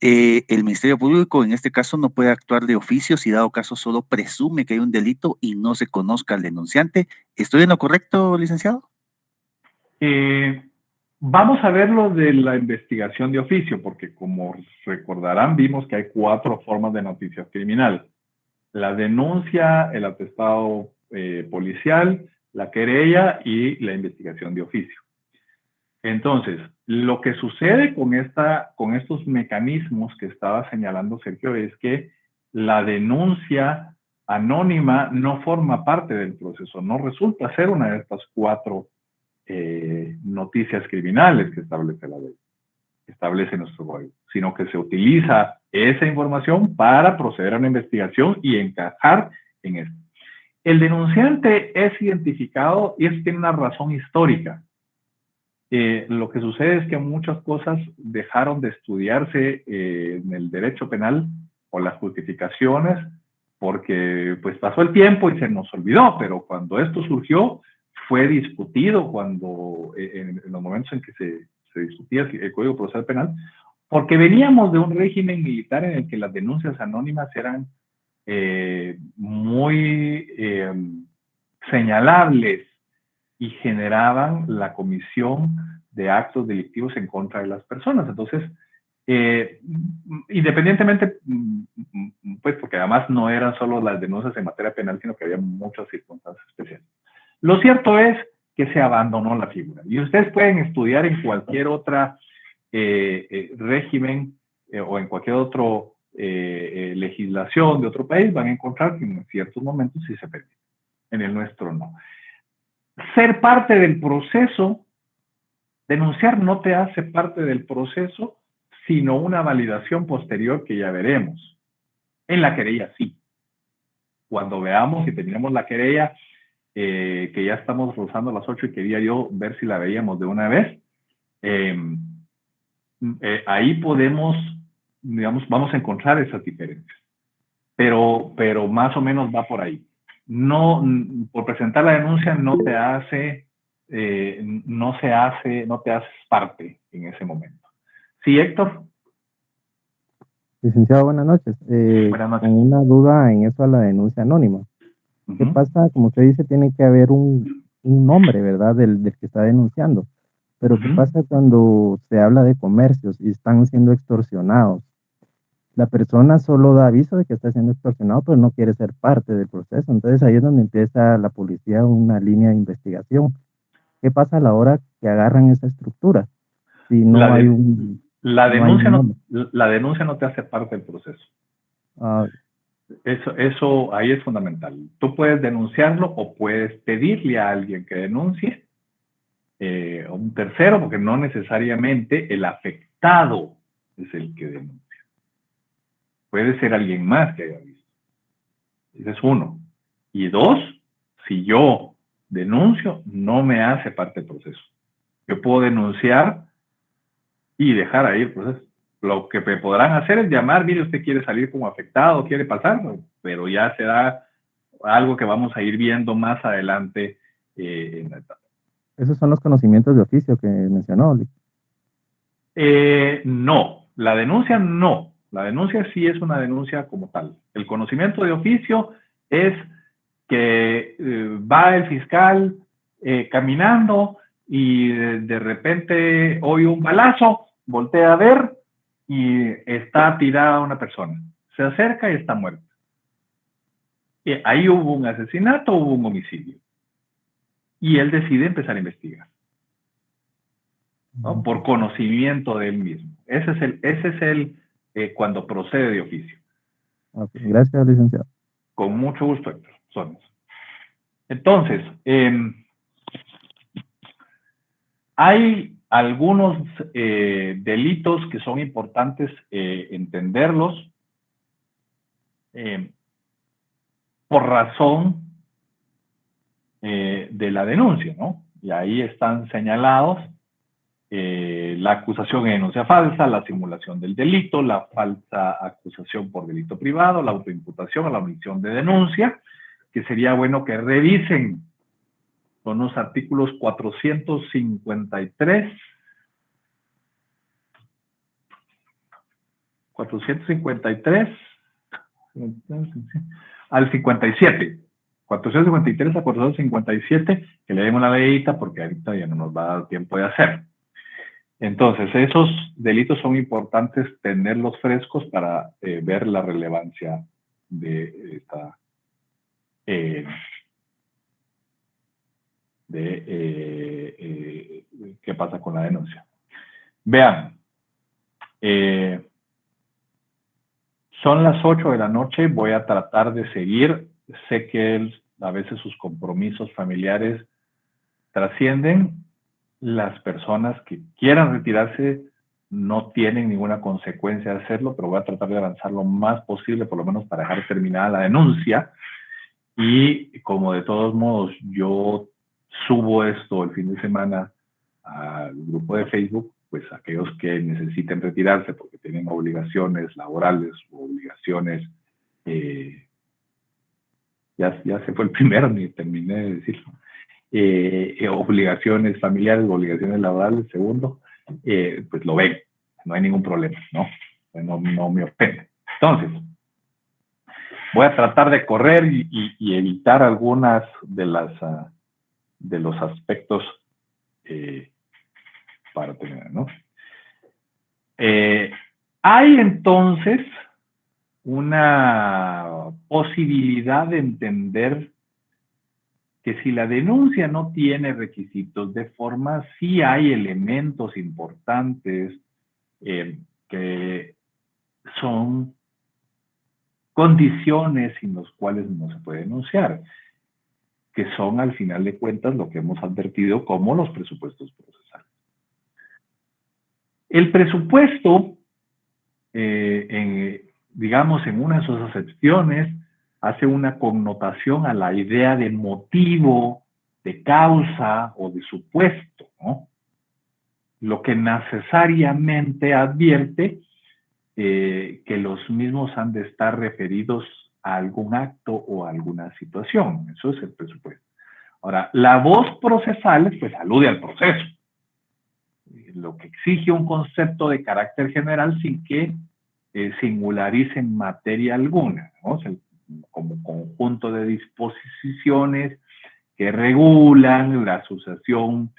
El Ministerio Público en este caso no puede actuar de oficio si dado caso solo presume que hay un delito y no se conozca al denunciante. ¿Estoy en lo correcto, licenciado? Vamos a ver lo de la investigación de oficio, porque como recordarán, vimos que hay 4 formas de noticia criminal. La denuncia, el atestado policial, la querella y la investigación de oficio. Entonces, lo que sucede con estos mecanismos que estaba señalando Sergio es que la denuncia anónima no forma parte del proceso, no resulta ser una de estas 4 noticias criminales que establece la ley, que establece nuestro código, sino que se utiliza esa información para proceder a una investigación y encajar en esto. El denunciante es identificado y eso tiene una razón histórica. Lo que sucede es que muchas cosas dejaron de estudiarse en el derecho penal o las justificaciones porque pues pasó el tiempo y se nos olvidó, pero cuando esto surgió fue discutido en los momentos en que se discutía el Código Procesal Penal, porque veníamos de un régimen militar en el que las denuncias anónimas eran muy señalables y generaban la comisión de actos delictivos en contra de las personas. Entonces, independientemente, pues porque además no eran solo las denuncias en materia penal, sino que había muchas circunstancias especiales. Lo cierto es que se abandonó la figura. Y ustedes pueden estudiar en cualquier otra régimen o en cualquier otro legislación de otro país, van a encontrar que en ciertos momentos sí se permite. En el nuestro no. Ser parte del proceso, denunciar no te hace parte del proceso, sino una validación posterior que ya veremos. En la querella sí. Cuando veamos y terminemos la querella, que ya estamos rozando las 8 y quería yo ver si la veíamos de una vez, ahí podemos, digamos, vamos a encontrar esas diferencias. Pero más o menos va por ahí. No, por presentar la denuncia no te hace, no te haces parte en ese momento. Sí, Héctor. Licenciado, buenas noches. Buenas noches. Con una duda en eso a la denuncia anónima. ¿Qué pasa? Como usted dice, tiene que haber un nombre, ¿verdad? Del que está denunciando. Pero ¿qué pasa cuando se habla de comercios y están siendo extorsionados? La persona solo da aviso de que está siendo extorsionado, pero no quiere ser parte del proceso. Entonces ahí es donde empieza la policía una línea de investigación. ¿Qué pasa a la hora que agarran esa estructura? Si no hay un... La denuncia no te hace parte del proceso. Eso ahí es fundamental. Tú puedes denunciarlo o puedes pedirle a alguien que denuncie, a un tercero, porque no necesariamente el afectado es el que denuncia. Puede ser alguien más que haya visto. Ese es uno. Y dos, si yo denuncio, no me hace parte del proceso. Yo puedo denunciar y dejar ahí el proceso. Lo que me podrán hacer es llamar, mire, usted quiere salir como afectado, quiere pasar, pero ya será algo que vamos a ir viendo más adelante en la etapa. Esos son los conocimientos de oficio que mencionó. No, la denuncia no. La denuncia sí es una denuncia como tal. El conocimiento de oficio es que va el fiscal caminando y de repente oye un balazo, voltea a ver y está tirada una persona. Se acerca y está muerta. Y ahí hubo un asesinato, hubo un homicidio. Y él decide empezar a investigar, ¿no? Por conocimiento de él mismo. Ese es el cuando procede de oficio. Okay. Gracias, licenciado. Con mucho gusto, Héctor. Son eso. Entonces, hay algunos delitos que son importantes entenderlos por razón de la denuncia, ¿no? Y ahí están señalados la acusación y denuncia falsa, la simulación del delito, la falsa acusación por delito privado, la autoimputación o la omisión de denuncia, que sería bueno que revisen. Son los artículos 453 al 57. 453 a 457, que le demos la leída porque ahorita ya no nos va a dar tiempo de hacer. Entonces, esos delitos son importantes tenerlos frescos para ver la relevancia de esta qué pasa con la denuncia. Vean, son las 8 de la noche, voy a tratar de seguir. Sé que a veces sus compromisos familiares trascienden. Las personas que quieran retirarse no tienen ninguna consecuencia de hacerlo, pero voy a tratar de avanzar lo más posible, por lo menos para dejar terminada la denuncia. Y como de todos modos yo subo esto el fin de semana al grupo de Facebook, pues aquellos que necesiten retirarse porque tienen obligaciones laborales o obligaciones, ya se fue el primero, ni terminé de decirlo, obligaciones familiares o obligaciones laborales, segundo, pues lo ven, no hay ningún problema, ¿no? No me ofende. Entonces, voy a tratar de correr y evitar algunas de los aspectos para terminar, ¿no? Hay entonces una posibilidad de entender que si la denuncia no tiene requisitos de forma, sí hay elementos importantes que son condiciones sin los cuales no se puede denunciar, que son al final de cuentas lo que hemos advertido como los presupuestos procesales. El presupuesto, digamos, en una de sus acepciones, hace una connotación a la idea de motivo, de causa o de supuesto, ¿no? Lo que necesariamente advierte que los mismos han de estar referidos a algún acto o a alguna situación. Eso es el presupuesto. Ahora, la voz procesal, pues alude al proceso, lo que exige un concepto de carácter general sin que singularice en materia alguna, ¿no? O sea, como conjunto de disposiciones que regulan la asociación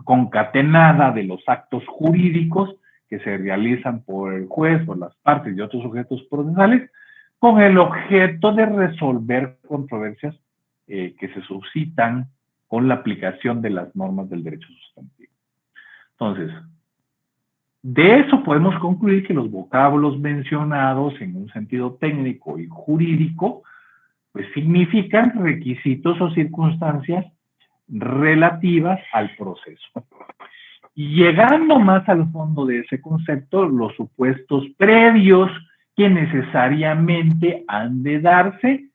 concatenada de los actos jurídicos que se realizan por el juez, por las partes y otros sujetos procesales, con el objeto de resolver controversias que se suscitan con la aplicación de las normas del derecho sustantivo. Entonces, de eso podemos concluir que los vocablos mencionados en un sentido técnico y jurídico, pues significan requisitos o circunstancias relativas al proceso. Y llegando más al fondo de ese concepto, los supuestos previos que necesariamente han de darse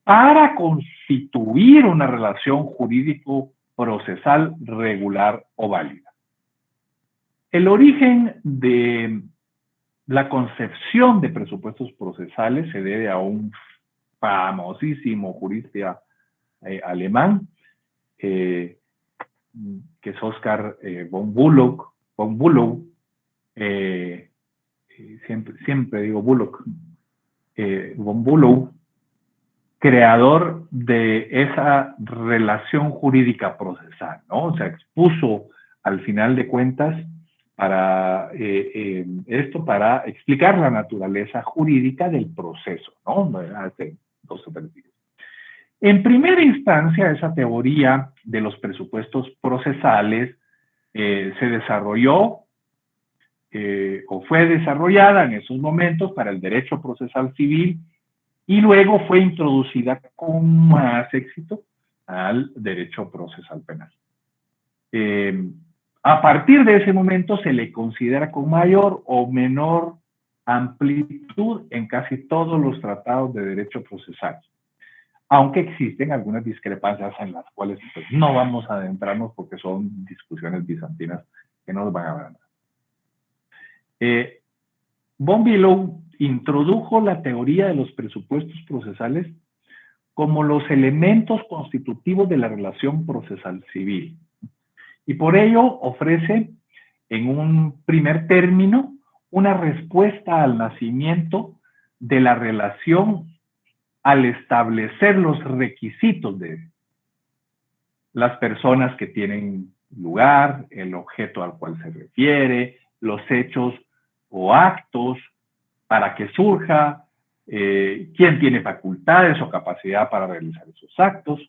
para constituir una relación jurídico-procesal regular o válida. El origen de la concepción de presupuestos procesales se debe a un famosísimo jurista alemán, que es Oscar von Bülow, siempre digo Bullock, von Bülow, creador de esa relación jurídica procesal, ¿no? O sea, expuso al final de cuentas para para explicar la naturaleza jurídica del proceso, ¿no? Hace 2 ejercicios. En primera instancia, esa teoría de los presupuestos procesales se desarrolló o fue desarrollada en esos momentos para el derecho procesal civil y luego fue introducida con más éxito al derecho procesal penal. A partir de ese momento se le considera con mayor o menor amplitud en casi todos los tratados de derecho procesal, aunque existen algunas discrepancias en las cuales pues, no vamos a adentrarnos porque son discusiones bizantinas que nos van a hablar. Von Bülow introdujo la teoría de los presupuestos procesales como los elementos constitutivos de la relación procesal civil. Y por ello ofrece, en un primer término, una respuesta al nacimiento de la relación al establecer los requisitos de las personas que tienen lugar, el objeto al cual se refiere, los hechos o actos para que surja, quién tiene facultades o capacidad para realizar esos actos.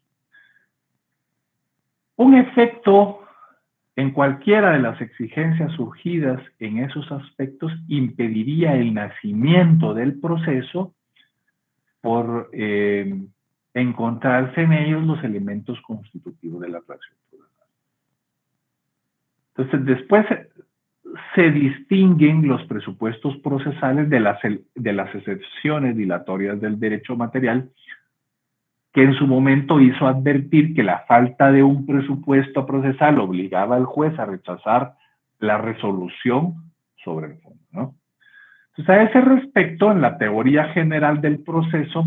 Un efecto en cualquiera de las exigencias surgidas en esos aspectos impediría el nacimiento del proceso por encontrarse en ellos los elementos constitutivos de la relación procesal. Entonces, después se distinguen los presupuestos procesales de las excepciones dilatorias del derecho material, que en su momento hizo advertir que la falta de un presupuesto procesal obligaba al juez a rechazar la resolución sobre el fondo, ¿no? Entonces, a ese respecto, en la teoría general del proceso,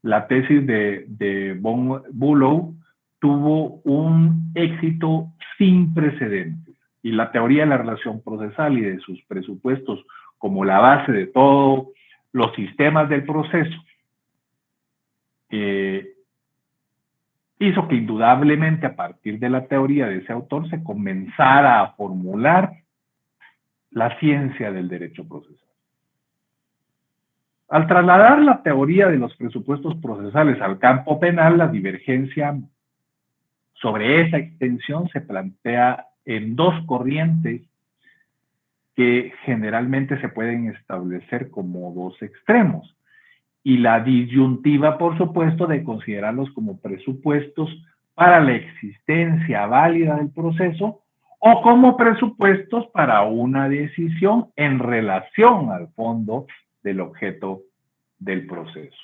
la tesis de von Bülow tuvo un éxito sin precedentes. Y la teoría de la relación procesal y de sus presupuestos como la base de todos los sistemas del proceso, hizo que indudablemente a partir de la teoría de ese autor se comenzara a formular la ciencia del derecho procesal. Al trasladar la teoría de los presupuestos procesales al campo penal, la divergencia sobre esa extensión se plantea en dos corrientes que generalmente se pueden establecer como dos extremos. Y la disyuntiva, por supuesto, de considerarlos como presupuestos para la existencia válida del proceso o como presupuestos para una decisión en relación al fondo del objeto del proceso.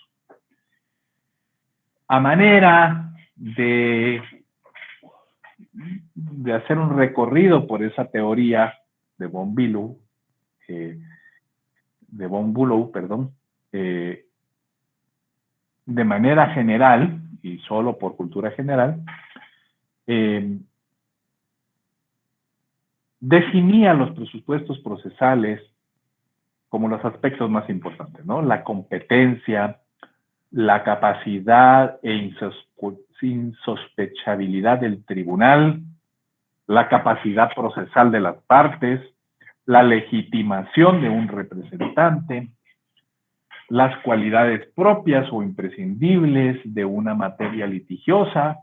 A manera de hacer un recorrido por esa teoría de von Bülow, de manera general, y solo por cultura general, definía los presupuestos procesales como los aspectos más importantes, ¿no? La competencia, la capacidad e insospechabilidad del tribunal, la capacidad procesal de las partes, la legitimación de un representante, las cualidades propias o imprescindibles de una materia litigiosa,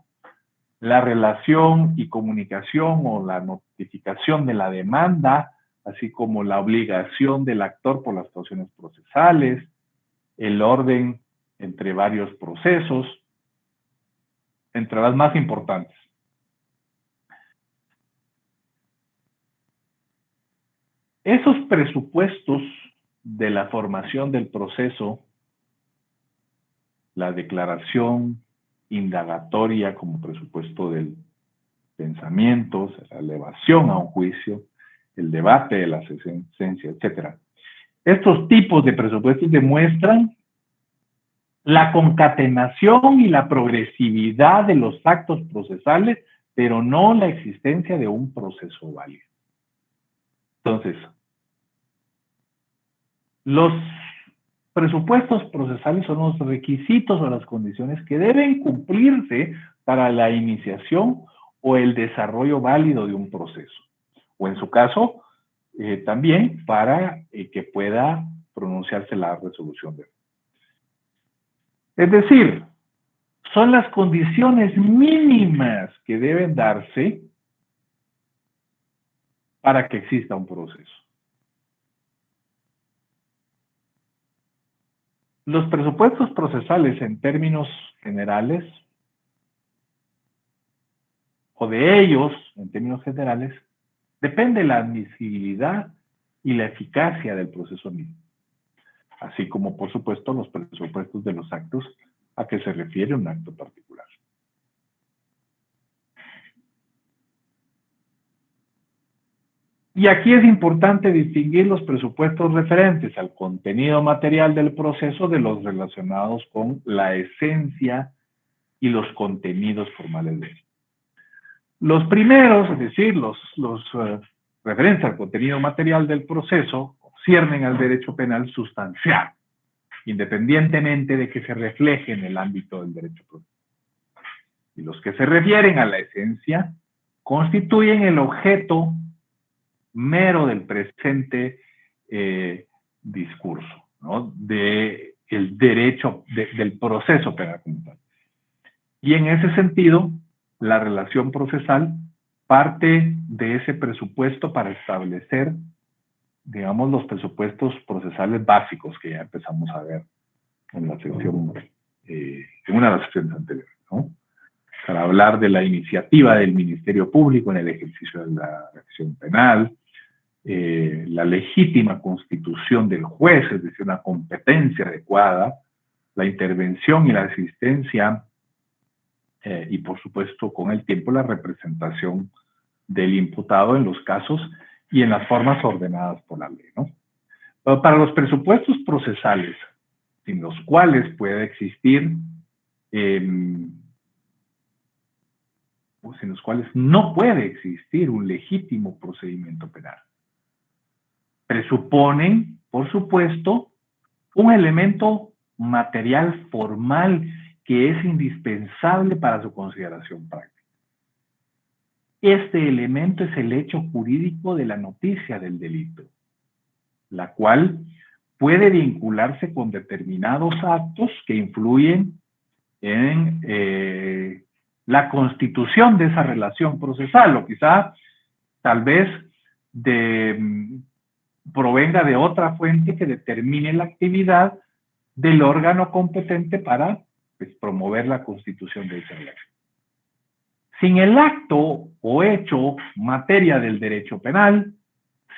la relación y comunicación o la notificación de la demanda, así como la obligación del actor por las actuaciones procesales, el orden entre varios procesos, entre las más importantes. Esos presupuestos de la formación del proceso, la declaración indagatoria como presupuesto del pensamiento, la elevación a un juicio, el debate de la sentencia, etc. Estos tipos de presupuestos demuestran la concatenación y la progresividad de los actos procesales, pero no la existencia de un proceso válido. Entonces, los presupuestos procesales son los requisitos o las condiciones que deben cumplirse para la iniciación o el desarrollo válido de un proceso. O en su caso, también para que pueda pronunciarse la resolución de. Es decir, son las condiciones mínimas que deben darse para que exista un proceso. Los presupuestos procesales en términos generales, o de ellos en términos generales, depende la admisibilidad y la eficacia del proceso mismo, así como, por supuesto, los presupuestos de los actos a que se refiere un acto particular. Y aquí es importante distinguir los presupuestos referentes al contenido material del proceso de los relacionados con la esencia y los contenidos formales de él. Los primeros, es decir, los referentes al contenido material del proceso, conciernen al derecho penal sustancial, independientemente de que se refleje en el ámbito del derecho procesal. Y los que se refieren a la esencia constituyen el objeto mero del presente discurso, ¿no? De el derecho, del proceso penal como tal. Y en ese sentido, la relación procesal parte de ese presupuesto para establecer, digamos, los presupuestos procesales básicos que ya empezamos a ver en la sección, en una de las secciones anteriores, ¿no? Para hablar de la iniciativa del Ministerio Público en el ejercicio de la acción penal, la legítima constitución del juez, es decir, una competencia adecuada, la intervención y la asistencia, y por supuesto con el tiempo la representación del imputado en los casos y en las formas ordenadas por la ley, ¿no? Pero para los presupuestos procesales, sin los cuales puede existir, sin los cuales no puede existir un legítimo procedimiento penal, presuponen, por supuesto, un elemento material formal que es indispensable para su consideración práctica. Este elemento es el hecho jurídico de la noticia del delito, la cual puede vincularse con determinados actos que influyen en la constitución de esa relación procesal, o quizá tal vez provenga de otra fuente que determine la actividad del órgano competente para promover la constitución de esa relación. Sin el acto o hecho materia del derecho penal,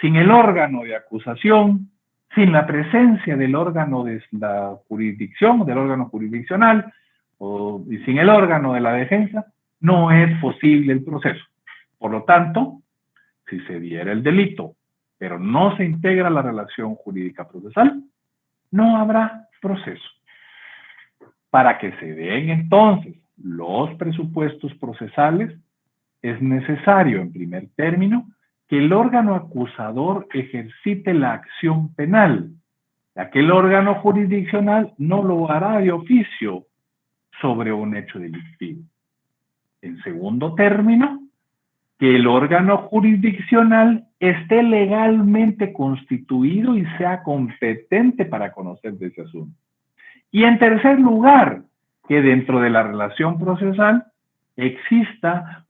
sin el órgano de acusación, sin la presencia del órgano de la jurisdicción, del órgano jurisdiccional, y sin el órgano de la defensa, no es posible el proceso. Por lo tanto, si se diera el delito, pero no se integra la relación jurídica procesal, no habrá proceso. Para que se den entonces los presupuestos procesales, es necesario, en primer término, que el órgano acusador ejercite la acción penal. Aquel órgano jurisdiccional no lo hará de oficio sobre un hecho delictivo. En segundo término, que el órgano jurisdiccional esté legalmente constituido y sea competente para conocer de ese asunto. Y en tercer lugar, que dentro de la relación procesal exista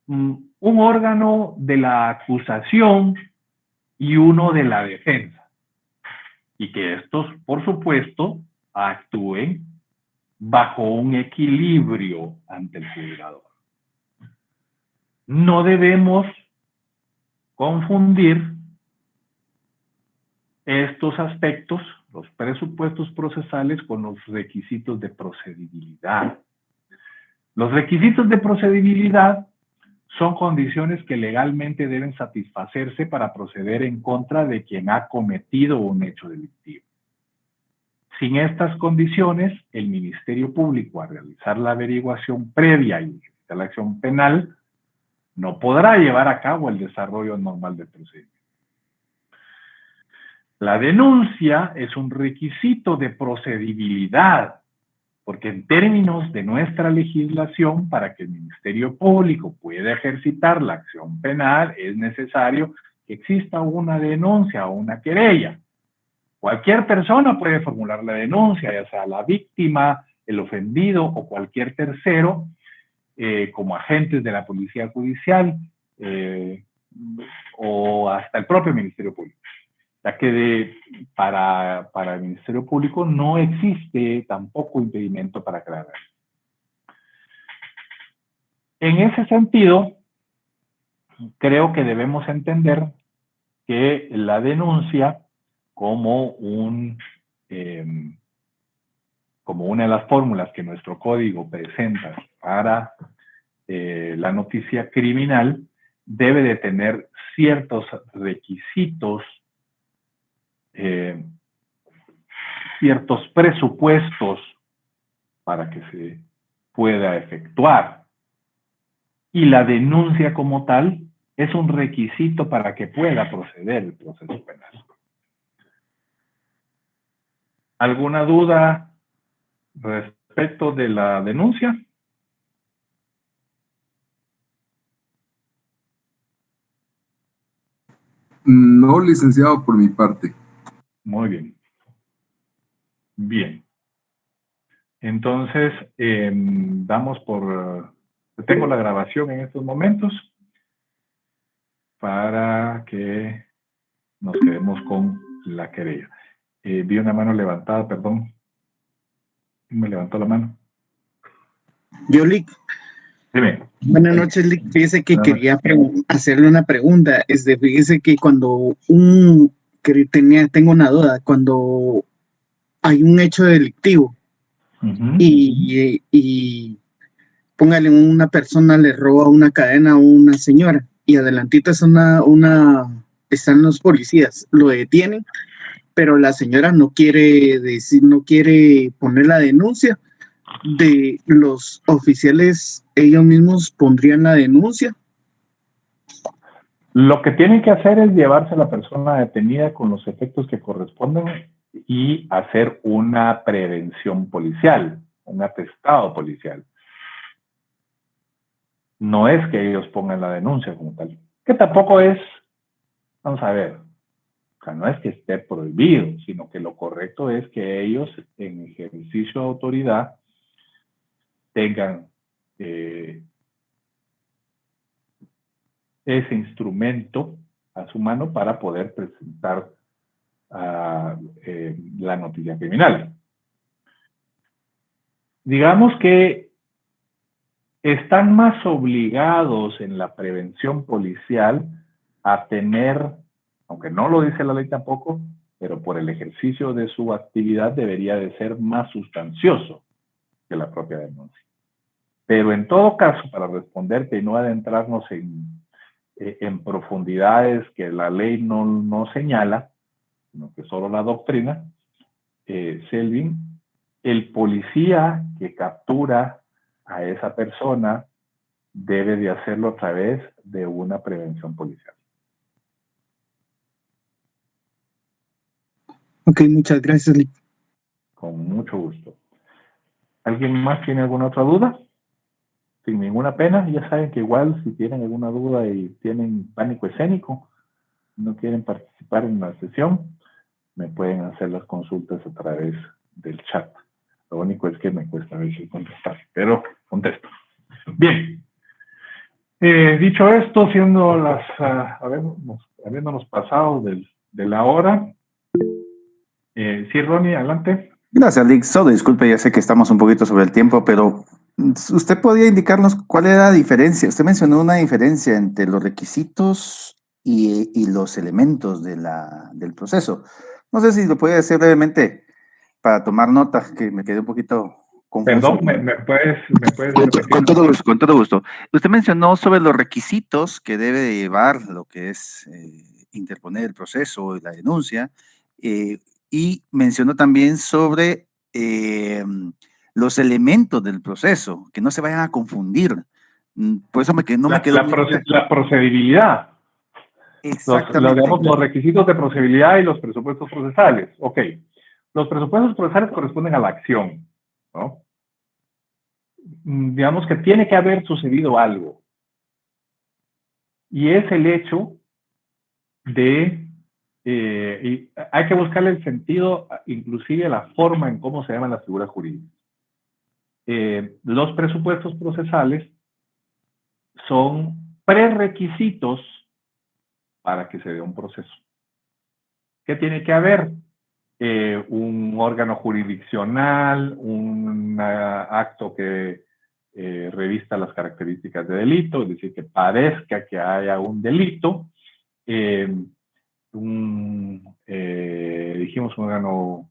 un órgano de la acusación y uno de la defensa. Y que estos, por supuesto, actúen bajo un equilibrio ante el juzgador. No debemos confundir estos aspectos, los presupuestos procesales, con los requisitos de procedibilidad. Los requisitos de procedibilidad son condiciones que legalmente deben satisfacerse para proceder en contra de quien ha cometido un hecho delictivo. Sin estas condiciones, el Ministerio Público, al realizar la averiguación previa y la acción penal, no podrá llevar a cabo el desarrollo normal del procedimiento. La denuncia es un requisito de procedibilidad, porque en términos de nuestra legislación, para que el Ministerio Público pueda ejercitar la acción penal, es necesario que exista una denuncia o una querella. Cualquier persona puede formular la denuncia, ya sea la víctima, el ofendido o cualquier tercero, como agentes de la Policía Judicial o hasta el propio Ministerio Público. Ya que para el Ministerio Público no existe tampoco impedimento para aclarar. En ese sentido, creo que debemos entender que la denuncia como una de las fórmulas que nuestro código presenta para la noticia criminal debe de tener ciertos requisitos, ciertos presupuestos para que se pueda efectuar. Y la denuncia como tal es un requisito para que pueda proceder el proceso penal. ¿Alguna duda respecto de la denuncia? No, licenciado, por mi parte. Muy bien. Bien. Entonces, damos por... tengo la grabación en estos momentos para que nos quedemos con la querella. Vi una mano levantada, perdón. Me levantó la mano. Yo, Lick. Dime. Buenas noches, Lick. Fíjese que quería hacerle una pregunta. Fíjese que cuando tengo una duda, cuando hay un hecho delictivo y póngale, una persona le roba una cadena a una señora y adelantito es están los policías, lo detienen, pero la señora no quiere poner la denuncia. De los oficiales, ellos mismos pondrían la denuncia. Lo que tienen que hacer es llevarse a la persona detenida con los efectos que corresponden y hacer una prevención policial, un atestado policial. No es que ellos pongan la denuncia como tal, que tampoco es, vamos a ver, sea, no es que esté prohibido, sino que lo correcto es que ellos, en ejercicio de autoridad, tengan ese instrumento a su mano para poder presentar la noticia criminal. Digamos que están más obligados en la prevención policial a tener, aunque no lo dice la ley tampoco, pero por el ejercicio de su actividad debería de ser más sustancioso que la propia denuncia. Pero en todo caso, para responderte y no adentrarnos en profundidades que la ley no señala, sino que solo la doctrina, Selvin, el policía que captura a esa persona debe de hacerlo a través de una prevención policial. Ok, muchas gracias, Lick. Con mucho gusto. ¿Alguien más tiene alguna otra duda? Sin ninguna pena, ya saben que igual si tienen alguna duda y tienen pánico escénico, no quieren participar en la sesión, me pueden hacer las consultas a través del chat. Lo único es que me cuesta a veces contestar, pero contesto. Bien. Dicho esto, siendo habiéndonos pasado de la hora, sí, Ronnie, adelante. Gracias, Lick. Solo disculpe, ya sé que estamos un poquito sobre el tiempo, pero ¿usted podría indicarnos cuál era la diferencia? Usted mencionó una diferencia entre los requisitos y los elementos del proceso. No sé si lo puede hacer brevemente para tomar nota, que me quedé un poquito confuso. Perdón, ¿me puedes con todo gusto. Usted mencionó sobre los requisitos que debe de llevar lo que es interponer el proceso y la denuncia, y mencionó también sobre los elementos del proceso, que no se vayan a confundir. Por eso no me quedó la procedibilidad. Exactamente. Los requisitos de procedibilidad y los presupuestos procesales. Ok. Los presupuestos procesales corresponden a la acción, ¿no? Digamos que tiene que haber sucedido algo. Y es el hecho de... y hay que buscarle el sentido, inclusive la forma en cómo se llaman las figuras jurídicas. Los presupuestos procesales son prerequisitos para que se dé un proceso. ¿Qué tiene que haber? Un órgano jurisdiccional, un acto que revista las características de delito, es decir, que parezca que haya un delito, dijimos un órgano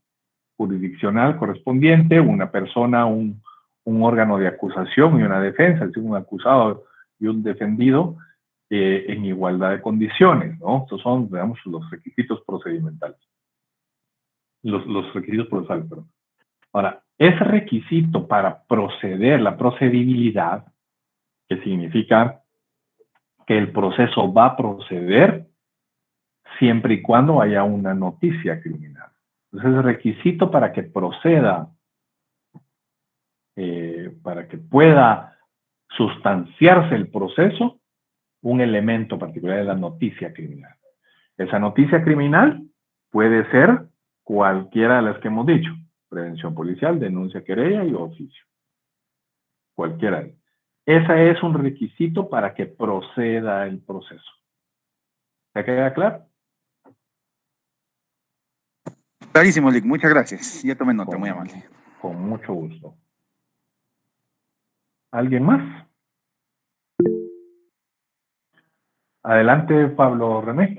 jurisdiccional correspondiente, una persona, un órgano de acusación y una defensa, es decir, un acusado y un defendido en igualdad de condiciones, ¿no? Estos son, digamos, los requisitos procedimentales. Los requisitos procesales, perdón. Ahora, ese requisito para proceder, la procedibilidad, que significa que el proceso va a proceder siempre y cuando haya una noticia criminal. Entonces, el requisito para que proceda, para que pueda sustanciarse el proceso, un elemento particular es la noticia criminal. Esa noticia criminal puede ser cualquiera de las que hemos dicho: prevención policial, denuncia, querella y oficio. Cualquiera de ellas. Ese es un requisito para que proceda el proceso. ¿Se queda claro? Clarísimo, Lick. Muchas gracias. Ya tomé nota, muy amable. Con mucho gusto. ¿Alguien más? Adelante, Pablo René.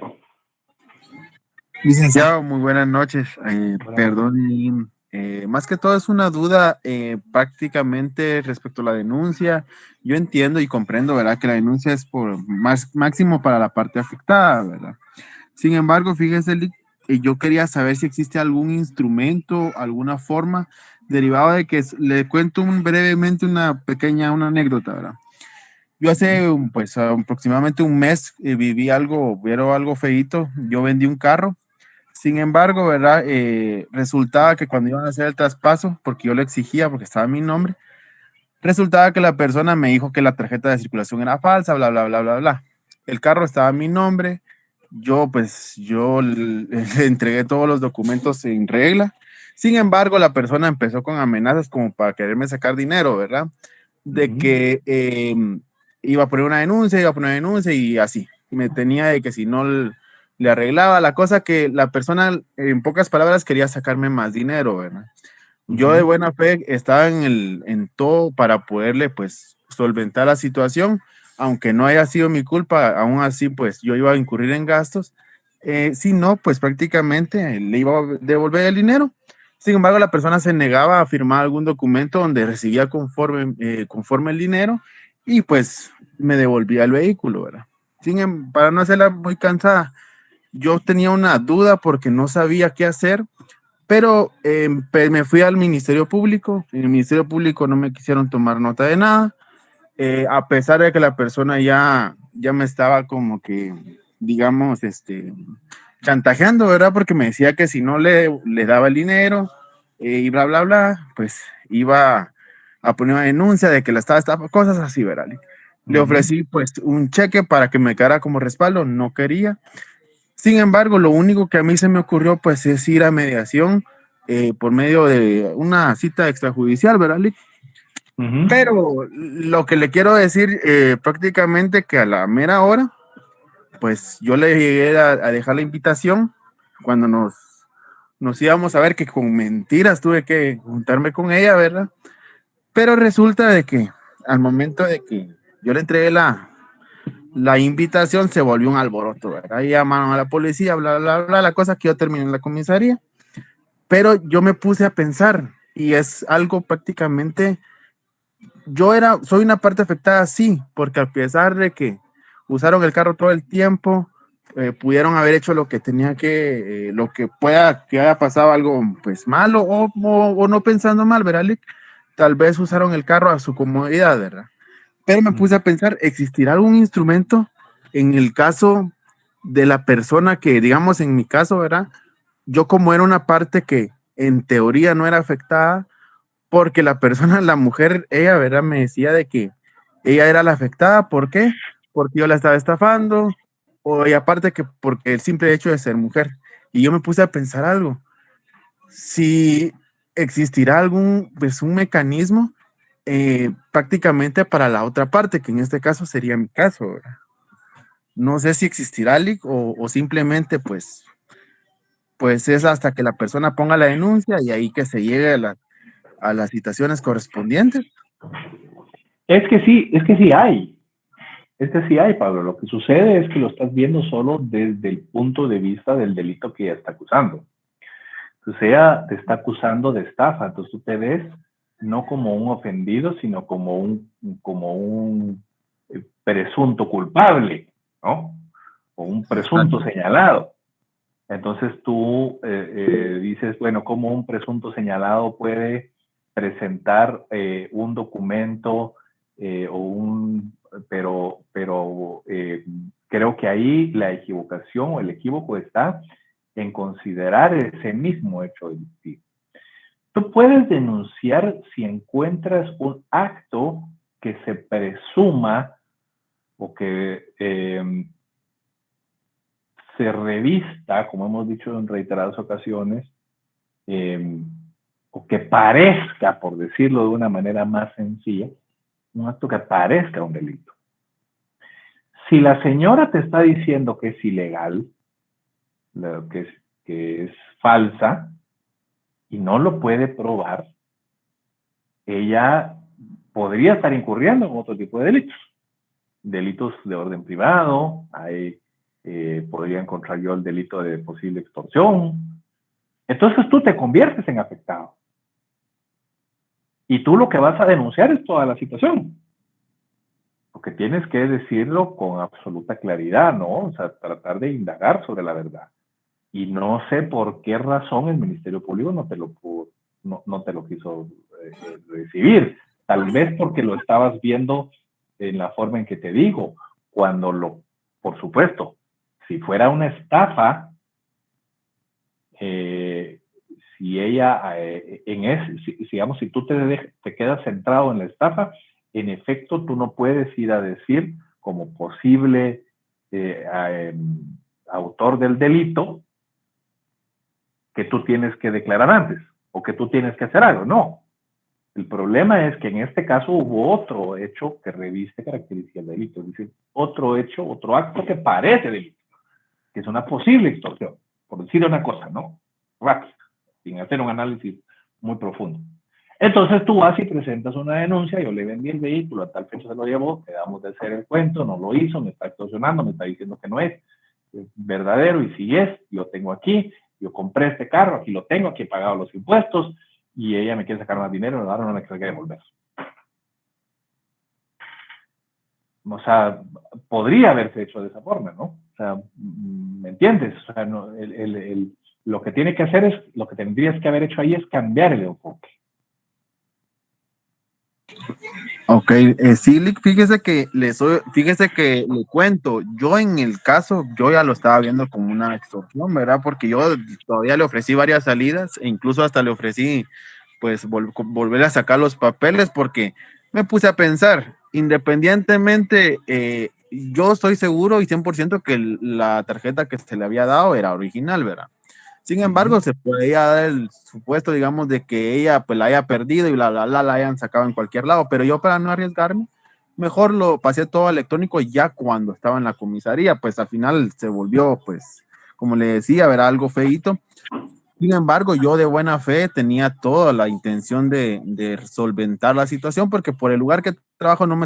Licenciado, muy buenas noches. Perdón, más que todo es una duda prácticamente respecto a la denuncia. Yo entiendo y comprendo, ¿verdad?, que la denuncia es por máximo para la parte afectada, ¿verdad? Sin embargo, fíjese, yo quería saber si existe algún instrumento, alguna forma, derivado de que le cuento brevemente una anécdota, ¿verdad? Yo hace pues aproximadamente un mes viví algo feíto. Yo vendí un carro. Sin embargo, ¿verdad? Resultaba que cuando iban a hacer el traspaso, porque yo lo exigía porque estaba en mi nombre, resultaba que la persona me dijo que la tarjeta de circulación era falsa, bla, bla, bla, bla, bla. El carro estaba en mi nombre, yo le entregué todos los documentos en regla. Sin embargo, la persona empezó con amenazas como para quererme sacar dinero, ¿verdad? De que iba a poner una denuncia y así. Me tenía de que si no le arreglaba la cosa, que la persona, en pocas palabras, quería sacarme más dinero, ¿verdad? Yo de buena fe estaba en todo para poderle pues solventar la situación, aunque no haya sido mi culpa, aún así pues yo iba a incurrir en gastos. Si no, pues prácticamente le iba a devolver el dinero. Sin embargo, la persona se negaba a firmar algún documento donde recibía conforme el dinero y pues me devolvía el vehículo, ¿verdad? Para no hacerla muy cansada, yo tenía una duda porque no sabía qué hacer, pero me fui al Ministerio Público. En el Ministerio Público no me quisieron tomar nota de nada, a pesar de que la persona ya me estaba como que, digamos, chantajeando, ¿verdad? Porque me decía que si no le daba el dinero y bla, bla, bla, pues iba a poner una denuncia de que la estaba estafando, cosas así, ¿verdad? Le ofrecí pues un cheque para que me quedara como respaldo, no quería. Sin embargo, lo único que a mí se me ocurrió pues es ir a mediación por medio de una cita extrajudicial, ¿verdad, Lick? Pero lo que le quiero decir prácticamente que a la mera hora, pues yo le llegué a dejar la invitación cuando nos íbamos a ver, que con mentiras tuve que juntarme con ella, ¿verdad? Pero resulta de que al momento de que yo le entregué la invitación, se volvió un alboroto, ¿verdad? Y llamaron a la policía, bla, bla, bla, la cosa que yo terminé en la comisaría. Pero yo me puse a pensar, y es algo prácticamente, soy una parte afectada, sí, porque a pesar de que usaron el carro todo el tiempo, pudieron haber hecho lo que tenía que, lo que pueda que haya pasado algo pues malo o no pensando mal, ¿verdad, Lick? Tal vez usaron el carro a su comodidad, ¿verdad? Pero me puse a pensar, ¿existirá algún instrumento en el caso de la persona que, digamos, en mi caso, ¿verdad? Yo como era una parte que en teoría no era afectada, porque la persona, la mujer, ella, ¿verdad? Me decía de que ella era la afectada, ¿por qué? Porque yo la estaba estafando, y aparte que porque el simple hecho de ser mujer. Y yo me puse a pensar algo, si existirá algún, pues un mecanismo prácticamente para la otra parte, que en este caso sería mi caso, ¿verdad? No sé si existirá o simplemente pues es hasta que la persona ponga la denuncia y ahí que se llegue a las citaciones correspondientes. Es que sí hay. Es que sí hay, Pablo. Lo que sucede es que lo estás viendo solo desde el punto de vista del delito que ella está acusando. Entonces ella te está acusando de estafa, entonces tú te ves no como un ofendido, sino como un presunto culpable, ¿no? O un presunto señalado. Entonces tú dices, bueno, ¿cómo un presunto señalado puede presentar un documento pero creo que ahí la equivocación o el equívoco está en considerar ese mismo hecho delictivo. Tú puedes denunciar si encuentras un acto que se presuma o que se revista, como hemos dicho en reiteradas ocasiones, o que parezca, por decirlo de una manera más sencilla, un acto que parezca un delito. Si la señora te está diciendo que es ilegal, que es falsa, y no lo puede probar, ella podría estar incurriendo en otro tipo de delitos. Delitos de orden privado, podría encontrar yo el delito de posible extorsión. Entonces tú te conviertes en afectado. Y tú lo que vas a denunciar es toda la situación. Porque tienes que decirlo con absoluta claridad, ¿no? O sea, tratar de indagar sobre la verdad. Y no sé por qué razón el Ministerio Público no te lo quiso recibir. Tal vez porque lo estabas viendo en la forma en que te digo. Por supuesto, si fuera una estafa, si ella, digamos, si tú te quedas centrado en la estafa, en efecto, tú no puedes ir a decir como posible autor del delito que tú tienes que declarar antes o que tú tienes que hacer algo. No. El problema es que en este caso hubo otro hecho que reviste características de delito, es decir, otro hecho, otro acto que parece delito, que es una posible extorsión, por decir una cosa, ¿no? Rápida, sin hacer un análisis muy profundo. Entonces tú vas y presentas una denuncia, yo le vendí el vehículo, a tal fecha se lo llevó, quedamos de hacer el cuento, no lo hizo, me está extorsionando, me está diciendo que no es verdadero, y si es, yo tengo aquí, yo compré este carro, aquí lo tengo, aquí he pagado los impuestos, y ella me quiere sacar más dinero, ahora no me quiere devolver. O sea, podría haberse hecho de esa forma, ¿no? O sea, ¿me entiendes? O sea, no, lo que tiene que hacer es, lo que tendrías que haber hecho ahí es cambiar el enfoque. Ok, Silic, fíjese que le cuento, yo en el caso, yo ya lo estaba viendo como una extorsión, ¿verdad? Porque yo todavía le ofrecí varias salidas e incluso hasta le ofrecí, pues, volver a sacar los papeles porque me puse a pensar, independientemente, yo estoy seguro y 100% que la tarjeta que se le había dado era original, ¿verdad? Sin embargo, se podía dar el supuesto, digamos, de que ella pues la haya perdido y la hayan sacado en cualquier lado, pero yo para no arriesgarme, mejor lo pasé todo electrónico ya cuando estaba en la comisaría, pues al final se volvió, pues, como le decía, era algo feíto. Sin embargo, yo de buena fe tenía toda la intención de solventar la situación, porque por el lugar que trabajo no me